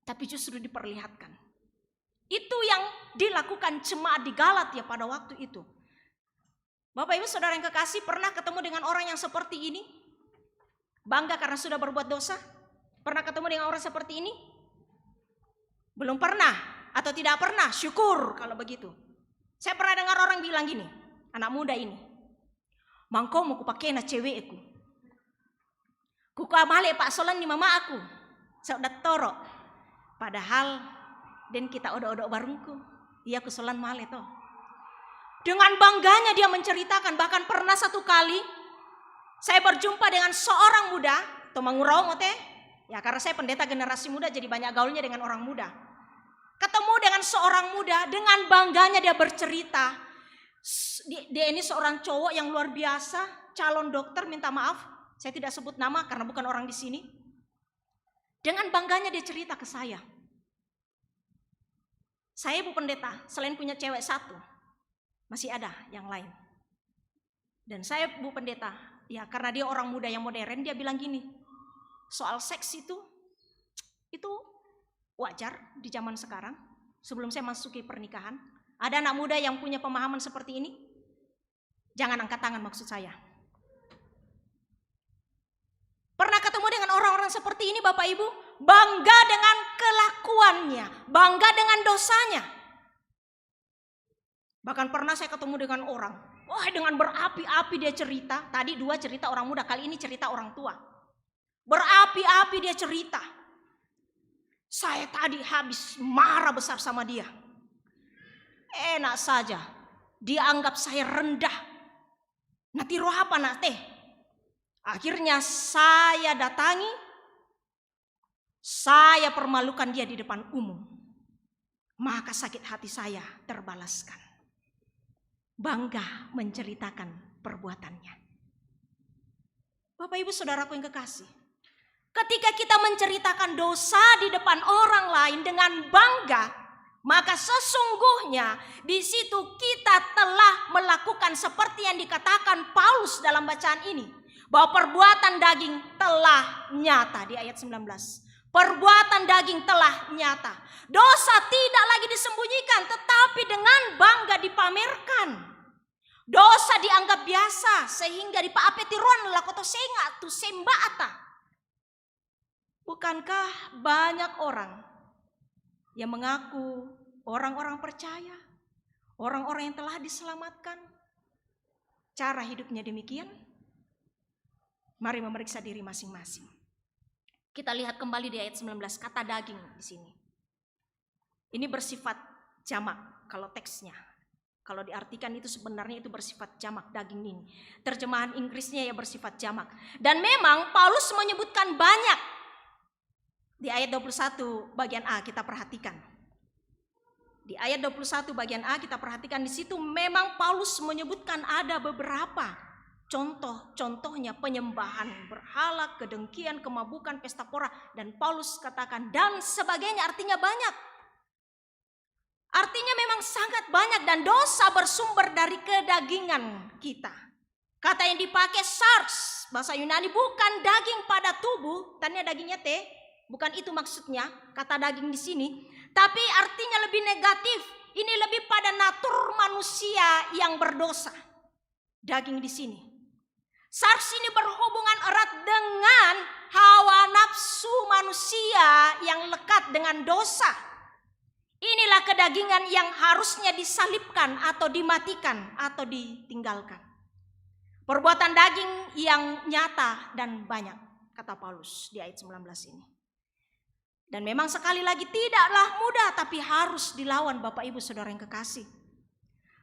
Tapi justru diperlihatkan. Itu yang dilakukan jemaat di Galatia pada waktu itu. Bapak Ibu Saudara yang kekasih, pernah ketemu dengan orang yang seperti ini? Bangga karena sudah berbuat dosa? Pernah ketemu dengan orang seperti ini? Belum pernah atau tidak pernah? Syukur kalau begitu. Saya pernah dengar orang bilang gini, anak muda ini, mangkau mau kupakai na cewekku. Kukamale pak solan ni mama aku. Saya udah toro. Padahal dan kita odok-odok barungku. Iya ku solan male toh. Dengan bangganya dia menceritakan, bahkan pernah satu kali saya berjumpa dengan seorang muda, Tomangurau mote. Ya karena saya pendeta generasi muda jadi banyak gaulnya dengan orang muda. Ketemu dengan seorang muda, dengan bangganya dia bercerita. Dia ini seorang cowok yang luar biasa, calon dokter, minta maaf. Saya tidak sebut nama karena bukan orang di sini. Dengan bangganya dia cerita ke saya. Saya Bu Pendeta, selain punya cewek satu, masih ada yang lain. Dan saya Bu Pendeta, ya karena dia orang muda yang modern, dia bilang gini, soal seks itu wajar di zaman sekarang. Sebelum saya masuki pernikahan, ada anak muda yang punya pemahaman seperti ini? Jangan angkat tangan maksud saya. Pernah ketemu dengan orang-orang seperti ini Bapak Ibu? Bangga dengan kelakuannya, bangga dengan dosanya. Bahkan pernah saya ketemu dengan orang, wah dengan berapi-api dia cerita. Tadi 2 cerita orang muda, kali ini cerita orang tua. Berapi-api dia cerita. Saya tadi habis marah besar sama dia. Enak saja, dia anggap saya rendah. Nanti roh apa nak teh? Akhirnya saya datangi, saya permalukan dia di depan umum. Maka sakit hati saya terbalaskan. Bangga menceritakan perbuatannya. Bapak Ibu Saudaraku yang kekasih, ketika kita menceritakan dosa di depan orang lain dengan bangga, maka sesungguhnya di situ kita telah melakukan seperti yang dikatakan Paulus dalam bacaan ini. Bahwa perbuatan daging telah nyata di ayat 19. Perbuatan daging telah nyata. Dosa tidak lagi disembunyikan tetapi dengan bangga dipamerkan. Dosa dianggap biasa sehingga dipaapetiruan lakoto senga tu sembaata. Bukankah banyak orang yang mengaku orang-orang percaya, orang-orang yang telah diselamatkan, cara hidupnya demikian? Mari memeriksa diri masing-masing. Kita lihat kembali di ayat 19, kata daging di sini. Ini bersifat jamak kalau teksnya. Kalau diartikan itu sebenarnya itu bersifat jamak daging ini. Terjemahan Inggrisnya ya bersifat jamak. Dan memang Paulus menyebutkan banyak. Di ayat 21 bagian A kita perhatikan. Di ayat 21 bagian A kita perhatikan di situ memang Paulus menyebutkan ada beberapa contohnya penyembahan berhala, kedengkian, kemabukan, pesta pora. Dan Paulus katakan dan sebagainya, artinya banyak. Artinya memang sangat banyak dan dosa bersumber dari kedagingan kita. Kata yang dipakai sars, bahasa Yunani, bukan daging pada tubuh, tadinya dagingnya teh, bukan itu maksudnya, kata daging di sini. Tapi artinya lebih negatif, ini lebih pada natur manusia yang berdosa. Daging di sini. Sars ini berhubungan erat dengan hawa nafsu manusia yang lekat dengan dosa. Inilah kedagingan yang harusnya disalibkan atau dimatikan atau ditinggalkan. Perbuatan daging yang nyata dan banyak, kata Paulus di ayat 19 ini. Dan memang sekali lagi tidaklah mudah tapi harus dilawan Bapak Ibu Saudara yang kekasih.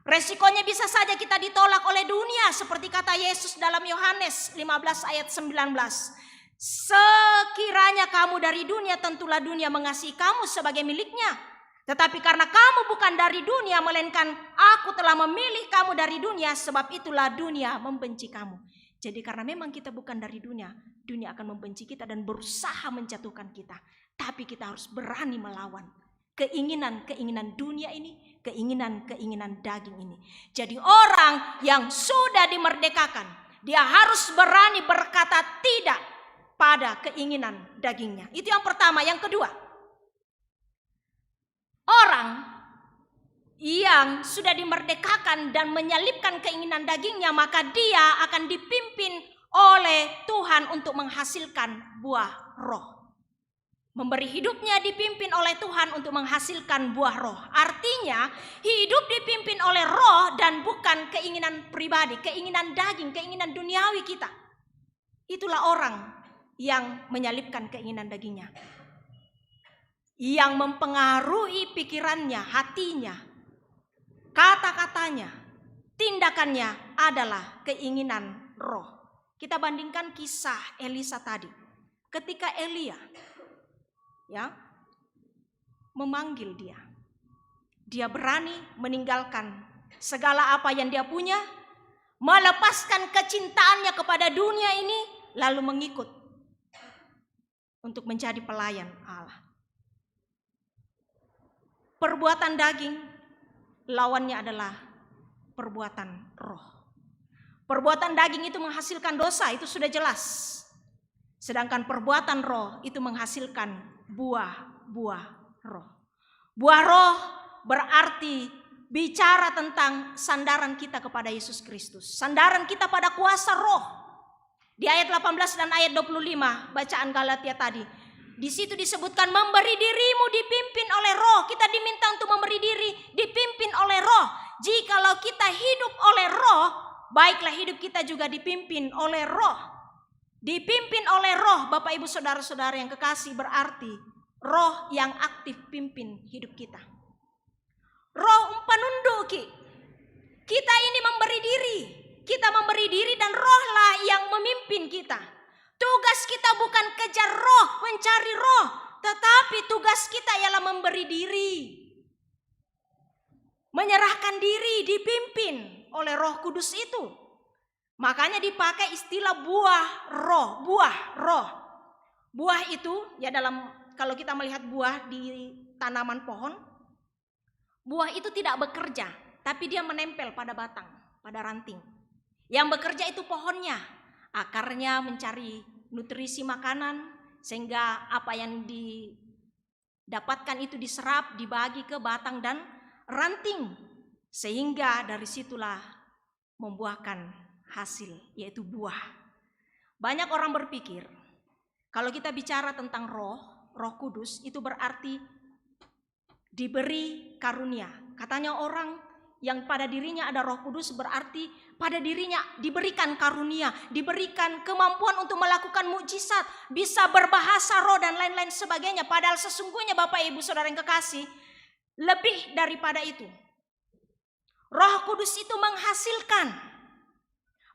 Resikonya bisa saja kita ditolak oleh dunia seperti kata Yesus dalam Yohanes 15 ayat 19. Sekiranya kamu dari dunia tentulah dunia mengasihi kamu sebagai miliknya. Tetapi karena kamu bukan dari dunia melainkan aku telah memilih kamu dari dunia sebab itulah dunia membenci kamu. Jadi karena memang kita bukan dari dunia, dunia akan membenci kita dan berusaha menjatuhkan kita. Tapi kita harus berani melawan keinginan-keinginan dunia ini, keinginan-keinginan daging ini. Jadi orang yang sudah dimerdekakan, dia harus berani berkata tidak pada keinginan dagingnya. Itu yang pertama. Yang kedua, orang yang sudah dimerdekakan dan menyalibkan keinginan dagingnya, maka dia akan dipimpin oleh Tuhan untuk menghasilkan buah roh. Memberi hidupnya dipimpin oleh Tuhan untuk menghasilkan buah roh. Artinya hidup dipimpin oleh roh dan bukan keinginan pribadi, keinginan daging, keinginan duniawi kita. Itulah orang yang menyalibkan keinginan dagingnya, yang mempengaruhi pikirannya, hatinya, kata-katanya, tindakannya adalah keinginan roh. Kita bandingkan kisah Elisa tadi. Ketika Elia memanggil dia berani meninggalkan segala apa yang dia punya, melepaskan kecintaannya kepada dunia ini, lalu mengikut untuk menjadi pelayan Allah. Perbuatan daging lawannya adalah perbuatan roh. Perbuatan daging itu menghasilkan dosa, itu sudah jelas. Sedangkan perbuatan roh itu menghasilkan buah-buah roh. Buah roh berarti bicara tentang sandaran kita kepada Yesus Kristus. Sandaran kita pada kuasa roh. Di ayat 18 dan ayat 25 bacaan Galatia tadi. Di situ disebutkan memberi dirimu dipimpin oleh roh. Kita diminta untuk memberi diri dipimpin oleh roh. Jikalau kita hidup oleh roh, baiklah hidup kita juga dipimpin oleh roh. Dipimpin oleh roh, Bapak Ibu Saudara-saudara yang kekasih, berarti roh yang aktif pimpin hidup kita. Roh panunduki. Kita ini memberi diri. Kita memberi diri dan rohlah yang memimpin kita. Tugas kita bukan kejar roh, mencari roh, tetapi tugas kita ialah memberi diri. Menyerahkan diri, dipimpin oleh Roh Kudus itu. Makanya dipakai istilah buah roh, buah roh. Buah itu ya kalau kita melihat buah di tanaman pohon, buah itu tidak bekerja, tapi dia menempel pada batang, pada ranting. Yang bekerja itu pohonnya, akarnya mencari nutrisi makanan sehingga apa yang didapatkan itu diserap, dibagi ke batang dan ranting, sehingga dari situlah membuahkan hasil, yaitu buah. Banyak orang berpikir kalau kita bicara tentang Roh Kudus itu berarti diberi karunia. Katanya orang yang pada dirinya ada Roh Kudus berarti pada dirinya diberikan karunia, diberikan kemampuan untuk melakukan mukjizat, bisa berbahasa roh dan lain-lain sebagainya. Padahal sesungguhnya Bapak Ibu Saudara yang kekasih, lebih daripada itu. Roh Kudus itu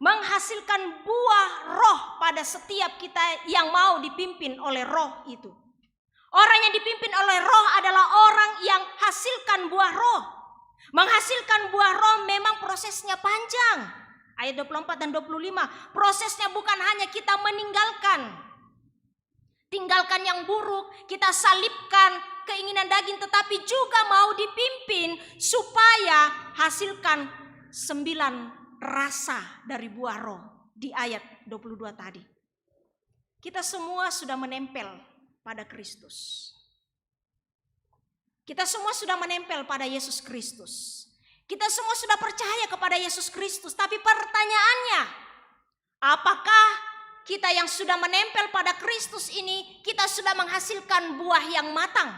menghasilkan buah roh pada setiap kita yang mau dipimpin oleh roh itu. Orang yang dipimpin oleh roh adalah orang yang hasilkan buah roh. Menghasilkan buah roh memang prosesnya panjang. Ayat 24 dan 25. Prosesnya bukan hanya kita tinggalkan yang buruk, kita salibkan keinginan daging, tetapi juga mau dipimpin supaya hasilkan 9 rasa dari buah roh di ayat 22 tadi. Kita semua sudah menempel pada Kristus. Kita semua sudah menempel pada Yesus Kristus. Kita semua sudah percaya kepada Yesus Kristus. Tapi pertanyaannya, apakah kita yang sudah menempel pada Kristus ini, kita sudah menghasilkan buah yang matang?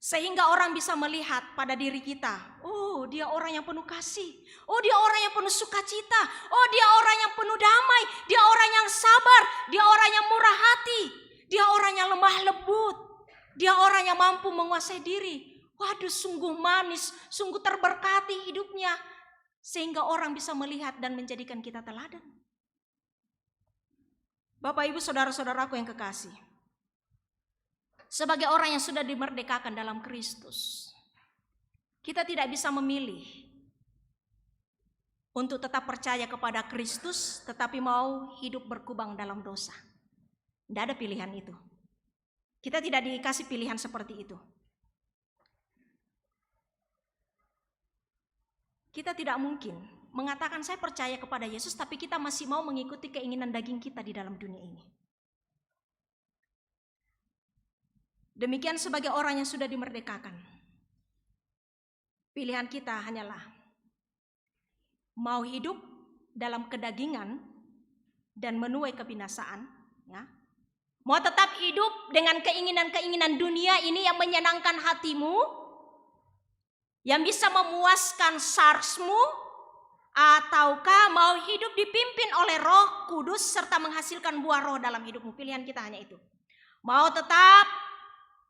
Sehingga orang bisa melihat pada diri kita, oh dia orang yang penuh kasih, oh dia orang yang penuh sukacita, oh dia orang yang penuh damai, dia orang yang sabar, dia orang yang murah hati, dia orang yang lemah lembut, dia orang yang mampu menguasai diri. Waduh, sungguh manis, sungguh terberkati hidupnya. Sehingga orang bisa melihat dan menjadikan kita teladan. Bapak Ibu Saudara-saudaraku yang kekasih, sebagai orang yang sudah dimerdekakan dalam Kristus, kita tidak bisa memilih untuk tetap percaya kepada Kristus tetapi mau hidup berkubang dalam dosa. Tidak ada pilihan itu. Kita tidak dikasih pilihan seperti itu. Kita tidak mungkin mengatakan saya percaya kepada Yesus, tapi kita masih mau mengikuti keinginan daging kita di dalam dunia ini. Demikian sebagai orang yang sudah dimerdekakan. Pilihan kita hanyalah mau hidup dalam kedagingan dan menuai kebinasaan, ya. Mau tetap hidup dengan keinginan-keinginan dunia ini yang menyenangkan hatimu, yang bisa memuaskan sarsmu, ataukah mau hidup dipimpin oleh Roh Kudus serta menghasilkan buah roh dalam hidupmu. Pilihan kita hanya itu. Mau tetap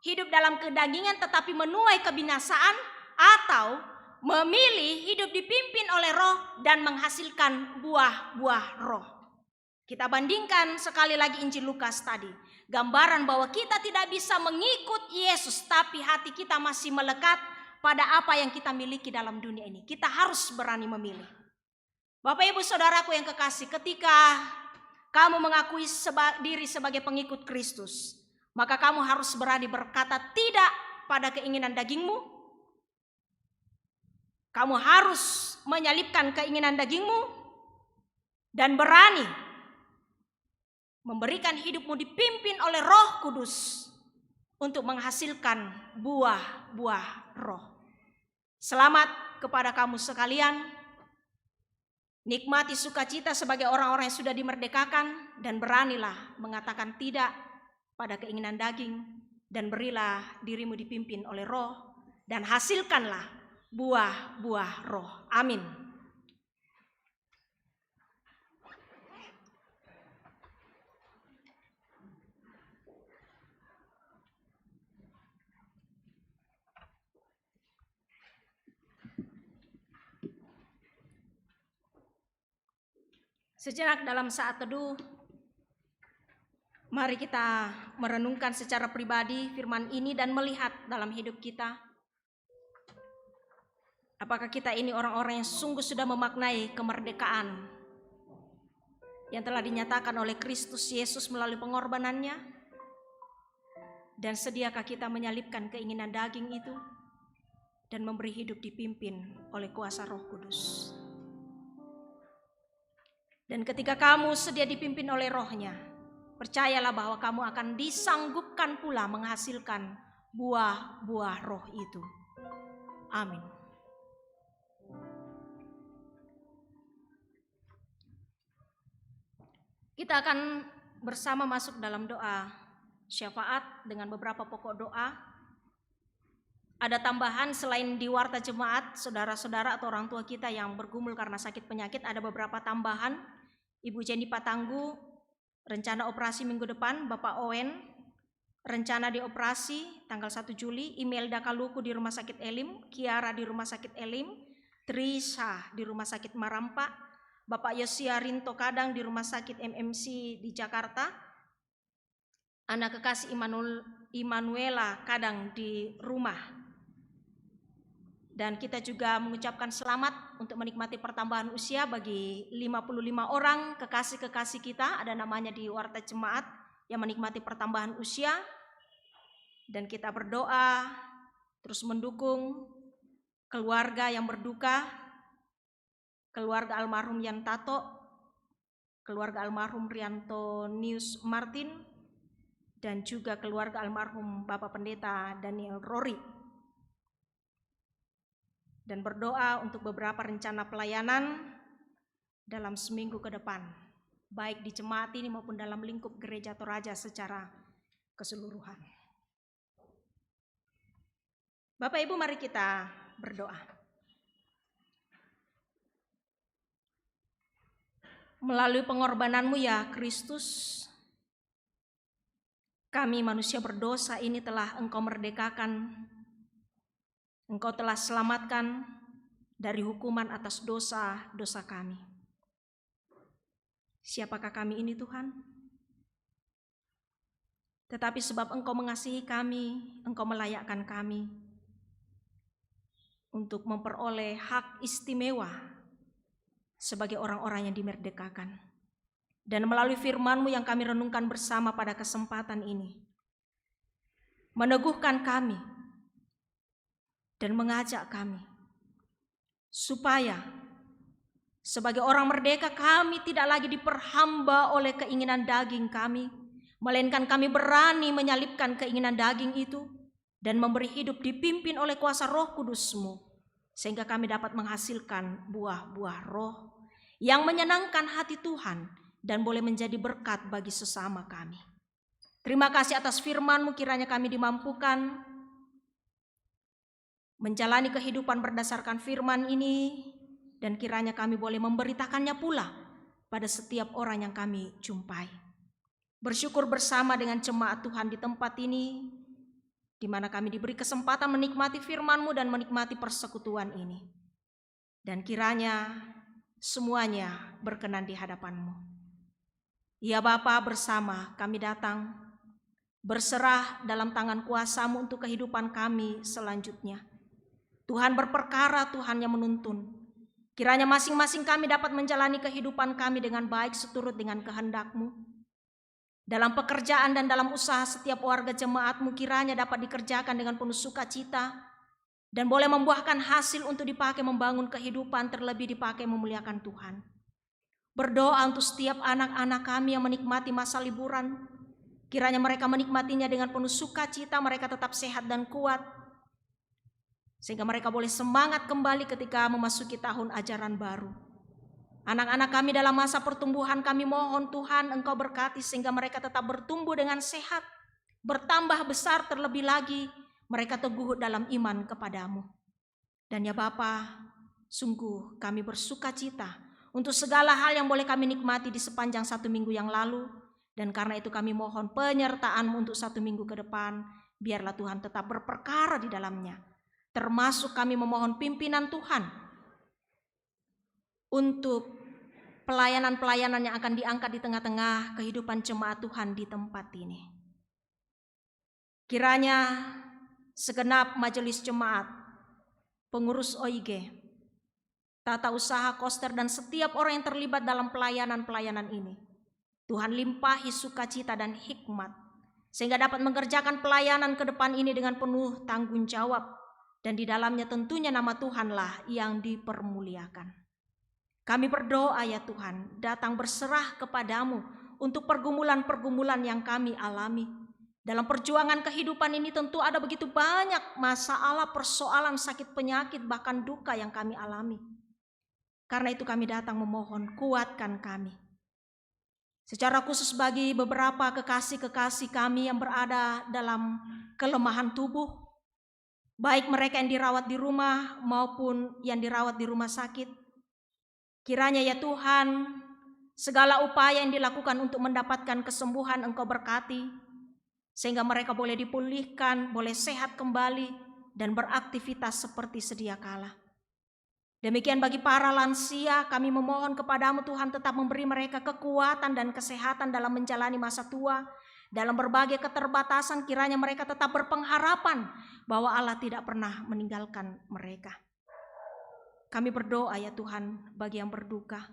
hidup dalam kedagingan tetapi menuai kebinasaan, atau memilih hidup dipimpin oleh Roh dan menghasilkan buah-buah roh. Kita bandingkan sekali lagi Injil Lukas tadi. Gambaran bahwa kita tidak bisa mengikut Yesus, tapi hati kita masih melekat pada apa yang kita miliki dalam dunia ini. Kita harus berani memilih. Bapak Ibu Saudaraku yang kekasih, ketika kamu mengakui diri sebagai pengikut Kristus, maka kamu harus berani berkata tidak pada keinginan dagingmu. Kamu harus menyalipkan keinginan dagingmu dan berani memberikan hidupmu dipimpin oleh Roh Kudus untuk menghasilkan buah-buah roh. Selamat kepada kamu sekalian. Nikmati sukacita sebagai orang-orang yang sudah dimerdekakan, dan beranilah mengatakan tidak pada keinginan daging, dan berilah dirimu dipimpin oleh Roh, dan hasilkanlah buah-buah roh. Amin. Sejenak dalam saat teduh, mari kita merenungkan secara pribadi firman ini dan melihat dalam hidup kita. Apakah kita ini orang-orang yang sungguh sudah memaknai kemerdekaan yang telah dinyatakan oleh Kristus Yesus melalui pengorbanannya? Dan sediakah kita menyalipkan keinginan daging itu dan memberi hidup dipimpin oleh kuasa Roh Kudus? Dan ketika kamu sedia dipimpin oleh Roh-Nya, percayalah bahwa kamu akan disanggupkan pula menghasilkan buah-buah roh itu. Amin. Kita akan bersama masuk dalam doa syafaat dengan beberapa pokok doa. Ada tambahan selain di warta jemaat, saudara-saudara atau orang tua kita yang bergumul karena sakit penyakit, ada beberapa tambahan. Ibu Jenny Patanggu, rencana operasi minggu depan. Bapak Owen, rencana dioperasi tanggal 1 Juli. Imelda Kaluku di Rumah Sakit Elim, Kiara di Rumah Sakit Elim, Trisa di Rumah Sakit Marampa, Bapak Yosia Rinto Kadang di Rumah Sakit MMC di Jakarta, anak kekasih Immanuela Kadang di rumah. Dan kita juga mengucapkan selamat untuk menikmati pertambahan usia bagi 55 orang kekasih-kekasih kita, ada namanya di warta jemaat, yang menikmati pertambahan usia. Dan kita berdoa terus mendukung keluarga yang berduka, keluarga almarhum Yan Tato, keluarga almarhum Rianto Nius Martin, dan juga keluarga almarhum Bapak Pendeta Daniel Rory. Dan berdoa untuk beberapa rencana pelayanan dalam seminggu ke depan, baik di jemaat ini maupun dalam lingkup gereja Toraja secara keseluruhan. Bapak Ibu, mari kita berdoa. Melalui pengorbananmu ya Kristus, kami manusia berdosa ini telah Engkau merdekakan. Engkau telah selamatkan dari hukuman atas dosa-dosa kami. Siapakah kami ini Tuhan? Tetapi sebab Engkau mengasihi kami, Engkau melayakkan kami untuk memperoleh hak istimewa sebagai orang-orang yang dimerdekakan. Dan melalui firman-Mu yang kami renungkan bersama pada kesempatan ini, meneguhkan kami, dan mengajak kami supaya sebagai orang merdeka kami tidak lagi diperhamba oleh keinginan daging kami, melainkan kami berani menyalipkan keinginan daging itu dan memberi hidup dipimpin oleh kuasa Roh Kudus-Mu, sehingga kami dapat menghasilkan buah-buah roh yang menyenangkan hati Tuhan dan boleh menjadi berkat bagi sesama kami. Terima kasih atas firman-Mu, kiranya kami dimampukan menjalani kehidupan berdasarkan firman ini, dan kiranya kami boleh memberitakannya pula pada setiap orang yang kami jumpai. Bersyukur bersama dengan jemaat Tuhan di tempat ini, di mana kami diberi kesempatan menikmati firman-Mu dan menikmati persekutuan ini. Dan kiranya semuanya berkenan di hadapan-Mu. Ya Bapa, bersama kami datang berserah dalam tangan kuasa-Mu untuk kehidupan kami selanjutnya. Tuhan berperkara, Tuhan yang menuntun. Kiranya masing-masing kami dapat menjalani kehidupan kami dengan baik seturut dengan kehendak-Mu. Dalam pekerjaan dan dalam usaha setiap warga jemaat-Mu kiranya dapat dikerjakan dengan penuh sukacita dan boleh membuahkan hasil untuk dipakai membangun kehidupan, terlebih dipakai memuliakan Tuhan. Berdoa untuk setiap anak-anak kami yang menikmati masa liburan. Kiranya mereka menikmatinya dengan penuh sukacita, mereka tetap sehat dan kuat, sehingga mereka boleh semangat kembali ketika memasuki tahun ajaran baru. Anak-anak kami dalam masa pertumbuhan, kami mohon Tuhan Engkau berkati sehingga mereka tetap bertumbuh dengan sehat, bertambah besar, terlebih lagi mereka teguh dalam iman kepadamu. Dan ya Bapa, sungguh kami bersukacita untuk segala hal yang boleh kami nikmati di sepanjang 1 minggu yang lalu. Dan karena itu kami mohon penyertaan-Mu untuk 1 minggu ke depan. Biarlah Tuhan tetap berperkara di dalamnya. Termasuk kami memohon pimpinan Tuhan untuk pelayanan-pelayanan yang akan diangkat di tengah-tengah kehidupan jemaat Tuhan di tempat ini. Kiranya segenap majelis jemaat, pengurus OIG, tata usaha koster, dan setiap orang yang terlibat dalam pelayanan-pelayanan ini, Tuhan limpahi sukacita dan hikmat, sehingga dapat mengerjakan pelayanan ke depan ini dengan penuh tanggung jawab, dan di dalamnya tentunya nama Tuhanlah yang dipermuliakan. Kami berdoa ya Tuhan, datang berserah kepadamu untuk pergumulan-pergumulan yang kami alami. Dalam perjuangan kehidupan ini tentu ada begitu banyak masalah, persoalan, sakit, penyakit, bahkan duka yang kami alami. Karena itu kami datang memohon, kuatkan kami. Secara khusus bagi beberapa kekasih-kekasih kami yang berada dalam kelemahan tubuh, baik mereka yang dirawat di rumah maupun yang dirawat di rumah sakit. Kiranya ya Tuhan, segala upaya yang dilakukan untuk mendapatkan kesembuhan Engkau berkati, sehingga mereka boleh dipulihkan, boleh sehat kembali, dan beraktivitas seperti sedia kala. Demikian bagi para lansia, kami memohon kepadamu Tuhan tetap memberi mereka kekuatan dan kesehatan dalam menjalani masa tua. Dalam berbagai keterbatasan kiranya mereka tetap berpengharapan bahwa Allah tidak pernah meninggalkan mereka. Kami berdoa ya Tuhan bagi yang berduka.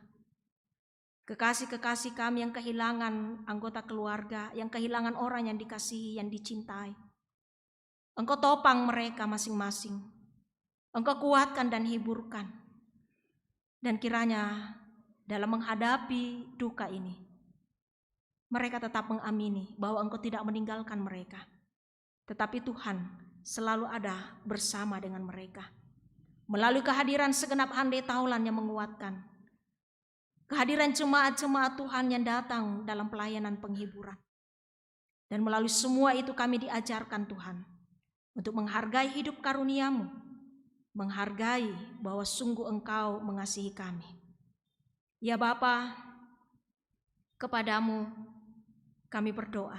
Kekasih-kekasih kami yang kehilangan anggota keluarga, yang kehilangan orang yang dikasihi, yang dicintai. Engkau topang mereka masing-masing. Engkau kuatkan dan hiburkan. Dan kiranya dalam menghadapi duka ini, mereka tetap mengamini bahwa Engkau tidak meninggalkan mereka. Tetapi Tuhan selalu ada bersama dengan mereka. Melalui kehadiran segenap handai taulan yang menguatkan. Kehadiran jemaat-jemaat Tuhan yang datang dalam pelayanan penghiburan. Dan melalui semua itu kami diajarkan Tuhan untuk menghargai hidup karunia-Mu. Menghargai bahwa sungguh Engkau mengasihi kami. Ya Bapa, kepadamu kami berdoa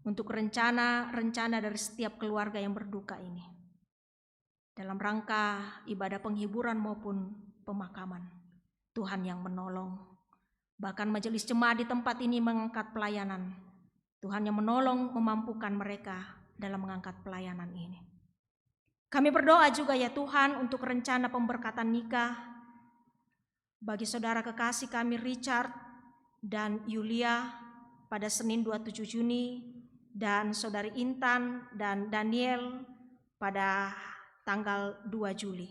untuk rencana-rencana dari setiap keluarga yang berduka ini, dalam rangka ibadah penghiburan maupun pemakaman. Tuhan yang menolong, bahkan majelis jemaat di tempat ini mengangkat pelayanan. Tuhan yang menolong, memampukan mereka dalam mengangkat pelayanan ini. Kami berdoa juga ya Tuhan untuk rencana pemberkatan nikah bagi saudara kekasih kami Richard dan Yulia pada Senin 27 Juni dan Saudari Intan dan Daniel pada tanggal 2 Juli.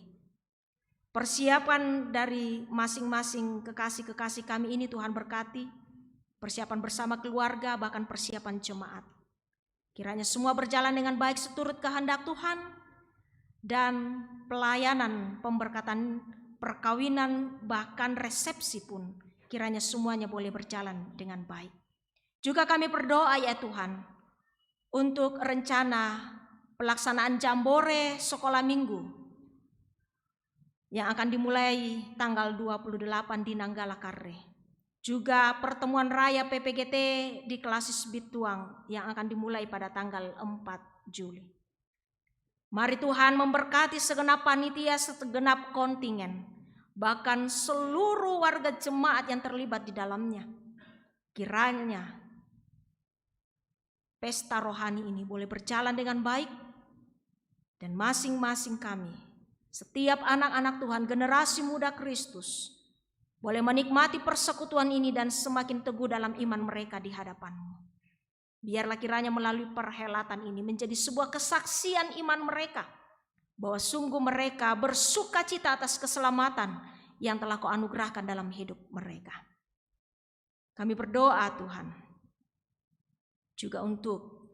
Persiapan dari masing-masing kekasih-kekasih kami ini Tuhan berkati, persiapan bersama keluarga, bahkan persiapan jemaat. Kiranya semua berjalan dengan baik seturut kehendak Tuhan, dan pelayanan, pemberkatan, perkawinan, bahkan resepsi pun kiranya semuanya boleh berjalan dengan baik. Juga kami berdoa ya Tuhan untuk rencana pelaksanaan jambore sekolah minggu yang akan dimulai tanggal 28 di Nanggala Karre. Juga pertemuan raya PPGT di Klasis Bituang yang akan dimulai pada tanggal 4 Juli. Mari Tuhan memberkati segenap panitia, segenap kontingen, bahkan seluruh warga jemaat yang terlibat di dalamnya. Kiranya pesta rohani ini boleh berjalan dengan baik, dan masing-masing kami, setiap anak-anak Tuhan, generasi muda Kristus, boleh menikmati persekutuan ini dan semakin teguh dalam iman mereka di hadapan-Mu. Biarlah kiranya melalui perhelatan ini menjadi sebuah kesaksian iman mereka, bahwa sungguh mereka bersuka cita atas keselamatan yang telah Kau anugerahkan dalam hidup mereka. Kami berdoa Tuhan, juga untuk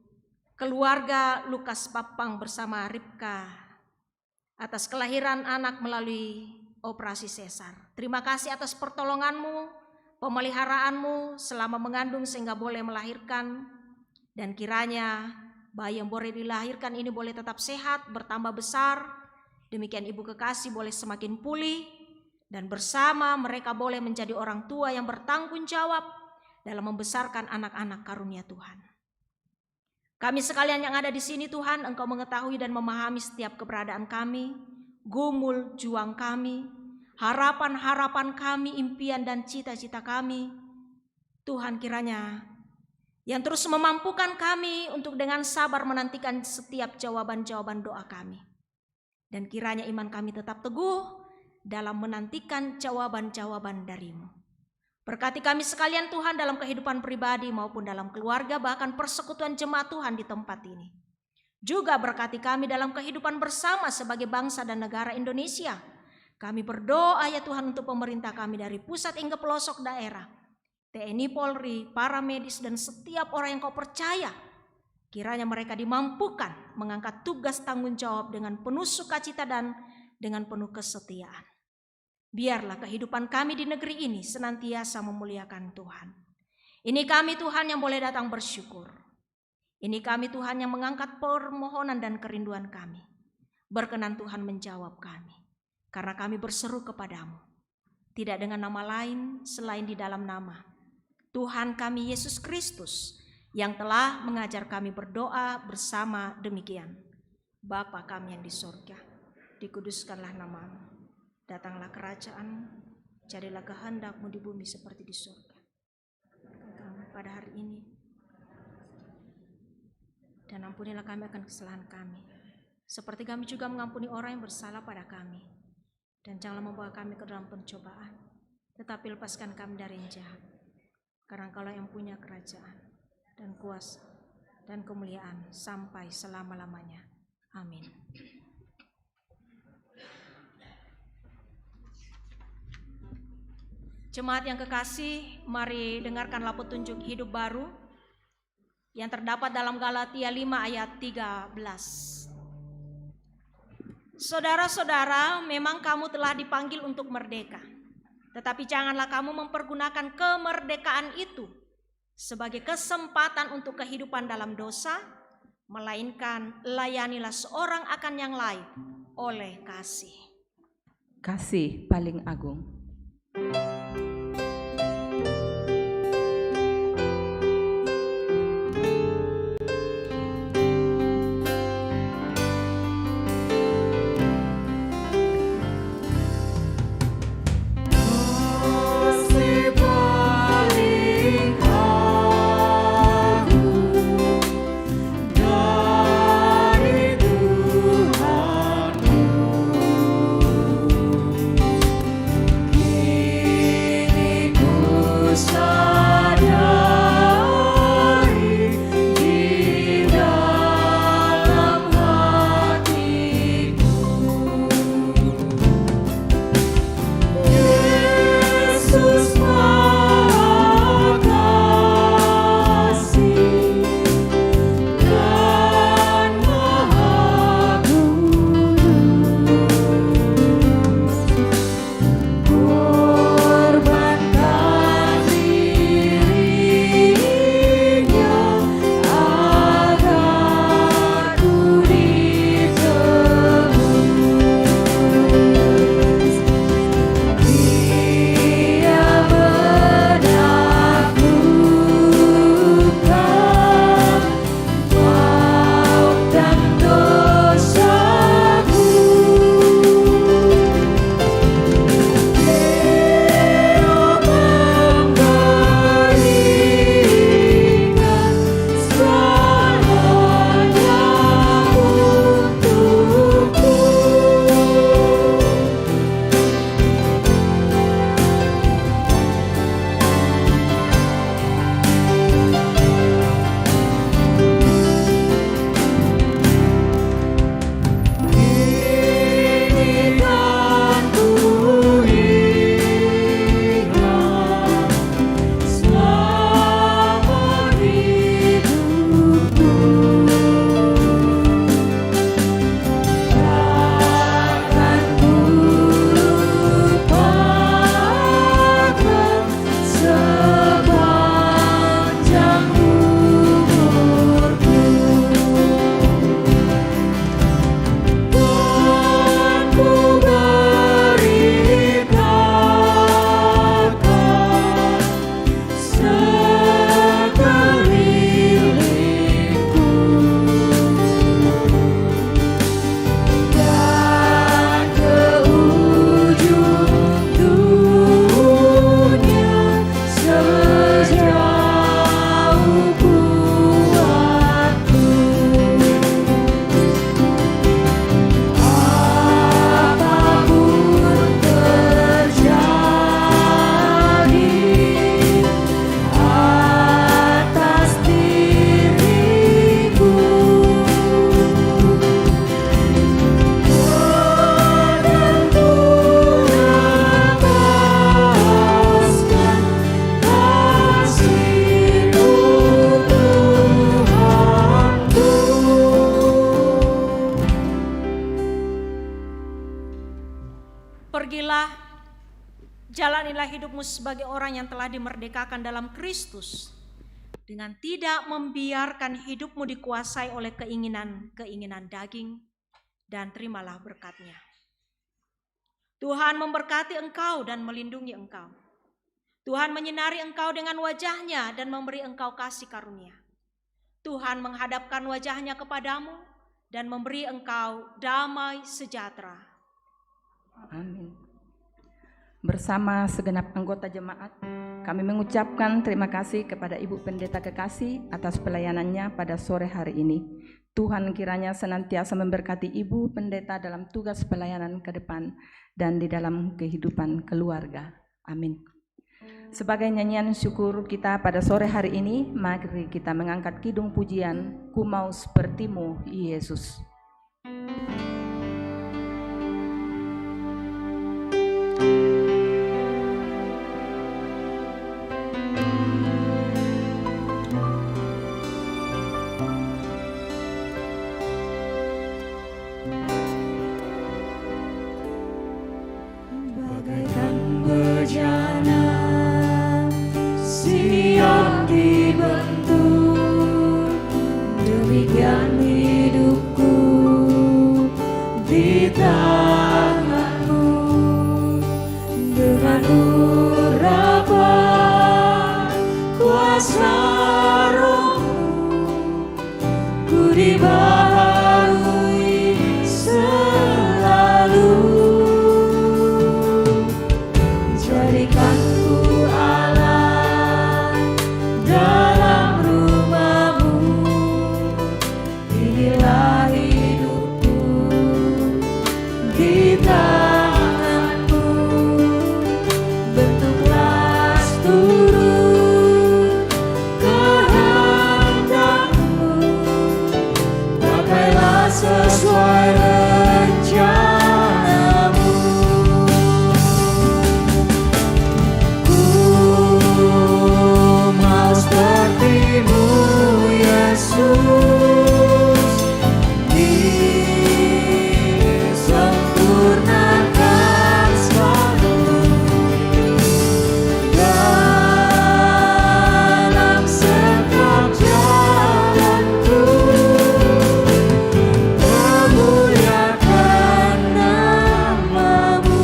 keluarga Lukas Papang bersama Ripka, atas kelahiran anak melalui operasi sesar. Terima kasih atas pertolongan-Mu, pemeliharaanmu selama mengandung sehingga boleh melahirkan, dan kiranya bayi yang boleh dilahirkan ini boleh tetap sehat, bertambah besar, demikian ibu kekasih boleh semakin pulih, dan bersama mereka boleh menjadi orang tua yang bertanggung jawab dalam membesarkan anak-anak karunia Tuhan. Kami sekalian yang ada di sini Tuhan, Engkau mengetahui dan memahami setiap keberadaan kami, gumul juang kami, harapan-harapan kami, impian dan cita-cita kami. Tuhan kiranya yang terus memampukan kami untuk dengan sabar menantikan setiap jawaban-jawaban doa kami. Dan kiranya iman kami tetap teguh dalam menantikan jawaban-jawaban dari-Mu. Berkati kami sekalian Tuhan dalam kehidupan pribadi maupun dalam keluarga, bahkan persekutuan jemaat Tuhan di tempat ini. Juga berkati kami dalam kehidupan bersama sebagai bangsa dan negara Indonesia. Kami berdoa ya Tuhan untuk pemerintah kami dari pusat hingga pelosok daerah, TNI, Polri, para medis dan setiap orang yang Kau percaya. Kiranya mereka dimampukan mengangkat tugas tanggung jawab dengan penuh sukacita dan dengan penuh kesetiaan. Biarlah kehidupan kami di negeri ini senantiasa memuliakan Tuhan. Ini kami Tuhan yang boleh datang bersyukur. Ini kami Tuhan yang mengangkat permohonan dan kerinduan kami. Berkenan Tuhan menjawab kami, karena kami berseru kepadamu. Tidak dengan nama lain selain di dalam nama Tuhan kami Yesus Kristus, yang telah mengajar kami berdoa bersama demikian. Bapa kami yang di surga, dikuduskanlah nama-Mu. Datanglah kerajaan-Mu, jadilah kehendak-Mu di bumi seperti di surga. Kami pada hari ini, dan ampunilah kami akan kesalahan kami, seperti kami juga mengampuni orang yang bersalah pada kami. Dan janganlah membawa kami ke dalam pencobaan, tetapi lepaskan kami dari yang jahat. Karena Engkaulah yang punya kerajaan dan kuasa dan kemuliaan sampai selama-lamanya. Amin. Jemaat yang kekasih, mari dengarkanlah petunjuk hidup baru yang terdapat dalam Galatia 5 ayat 13. Saudara-saudara, memang kamu telah dipanggil untuk merdeka, tetapi janganlah kamu mempergunakan kemerdekaan itu sebagai kesempatan untuk kehidupan dalam dosa, melainkan layanilah seorang akan yang lain oleh kasih. Kasih paling agung. Pergilah, jalanilah hidupmu sebagai orang yang telah dimerdekakan dalam Kristus, dengan tidak membiarkan hidupmu dikuasai oleh keinginan daging, dan terimalah berkat-Nya. Tuhan memberkati engkau dan melindungi engkau. Tuhan menyinari engkau dengan wajah-Nya dan memberi engkau kasih karunia. Tuhan menghadapkan wajah-Nya kepadamu dan memberi engkau damai sejahtera. Amin. Bersama segenap anggota jemaat, kami mengucapkan terima kasih kepada Ibu Pendeta Kekasih atas pelayanannya pada sore hari ini. Tuhan kiranya senantiasa memberkati Ibu Pendeta dalam tugas pelayanan ke depan dan di dalam kehidupan keluarga. Amin. Sebagai nyanyian syukur kita pada sore hari ini, mari kita mengangkat kidung pujian, Ku Mau Sepertimu, Yesus. Bagaikan bejana siap dibentur, demikian hidupku di tanganmu. Dengan urapan kuasa Roh-Mu, ku dibaharui selalu. Jadikanku Allah dalam rumah-Mu, inilah hidupku di tangan-Mu. Bentuklah seturut kehendak-Mu, pakailah sesuai rencana-Mu. Mau seperti-Mu, Yesus, disempurnakan selalu dalam setiap jalanku, memuliakan nama-Mu.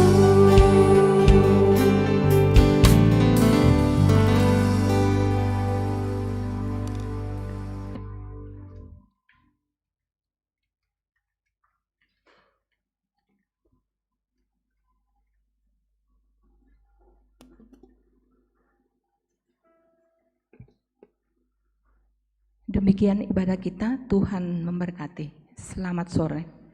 Demikian ibadah kita, Tuhan memberkati. Selamat sore.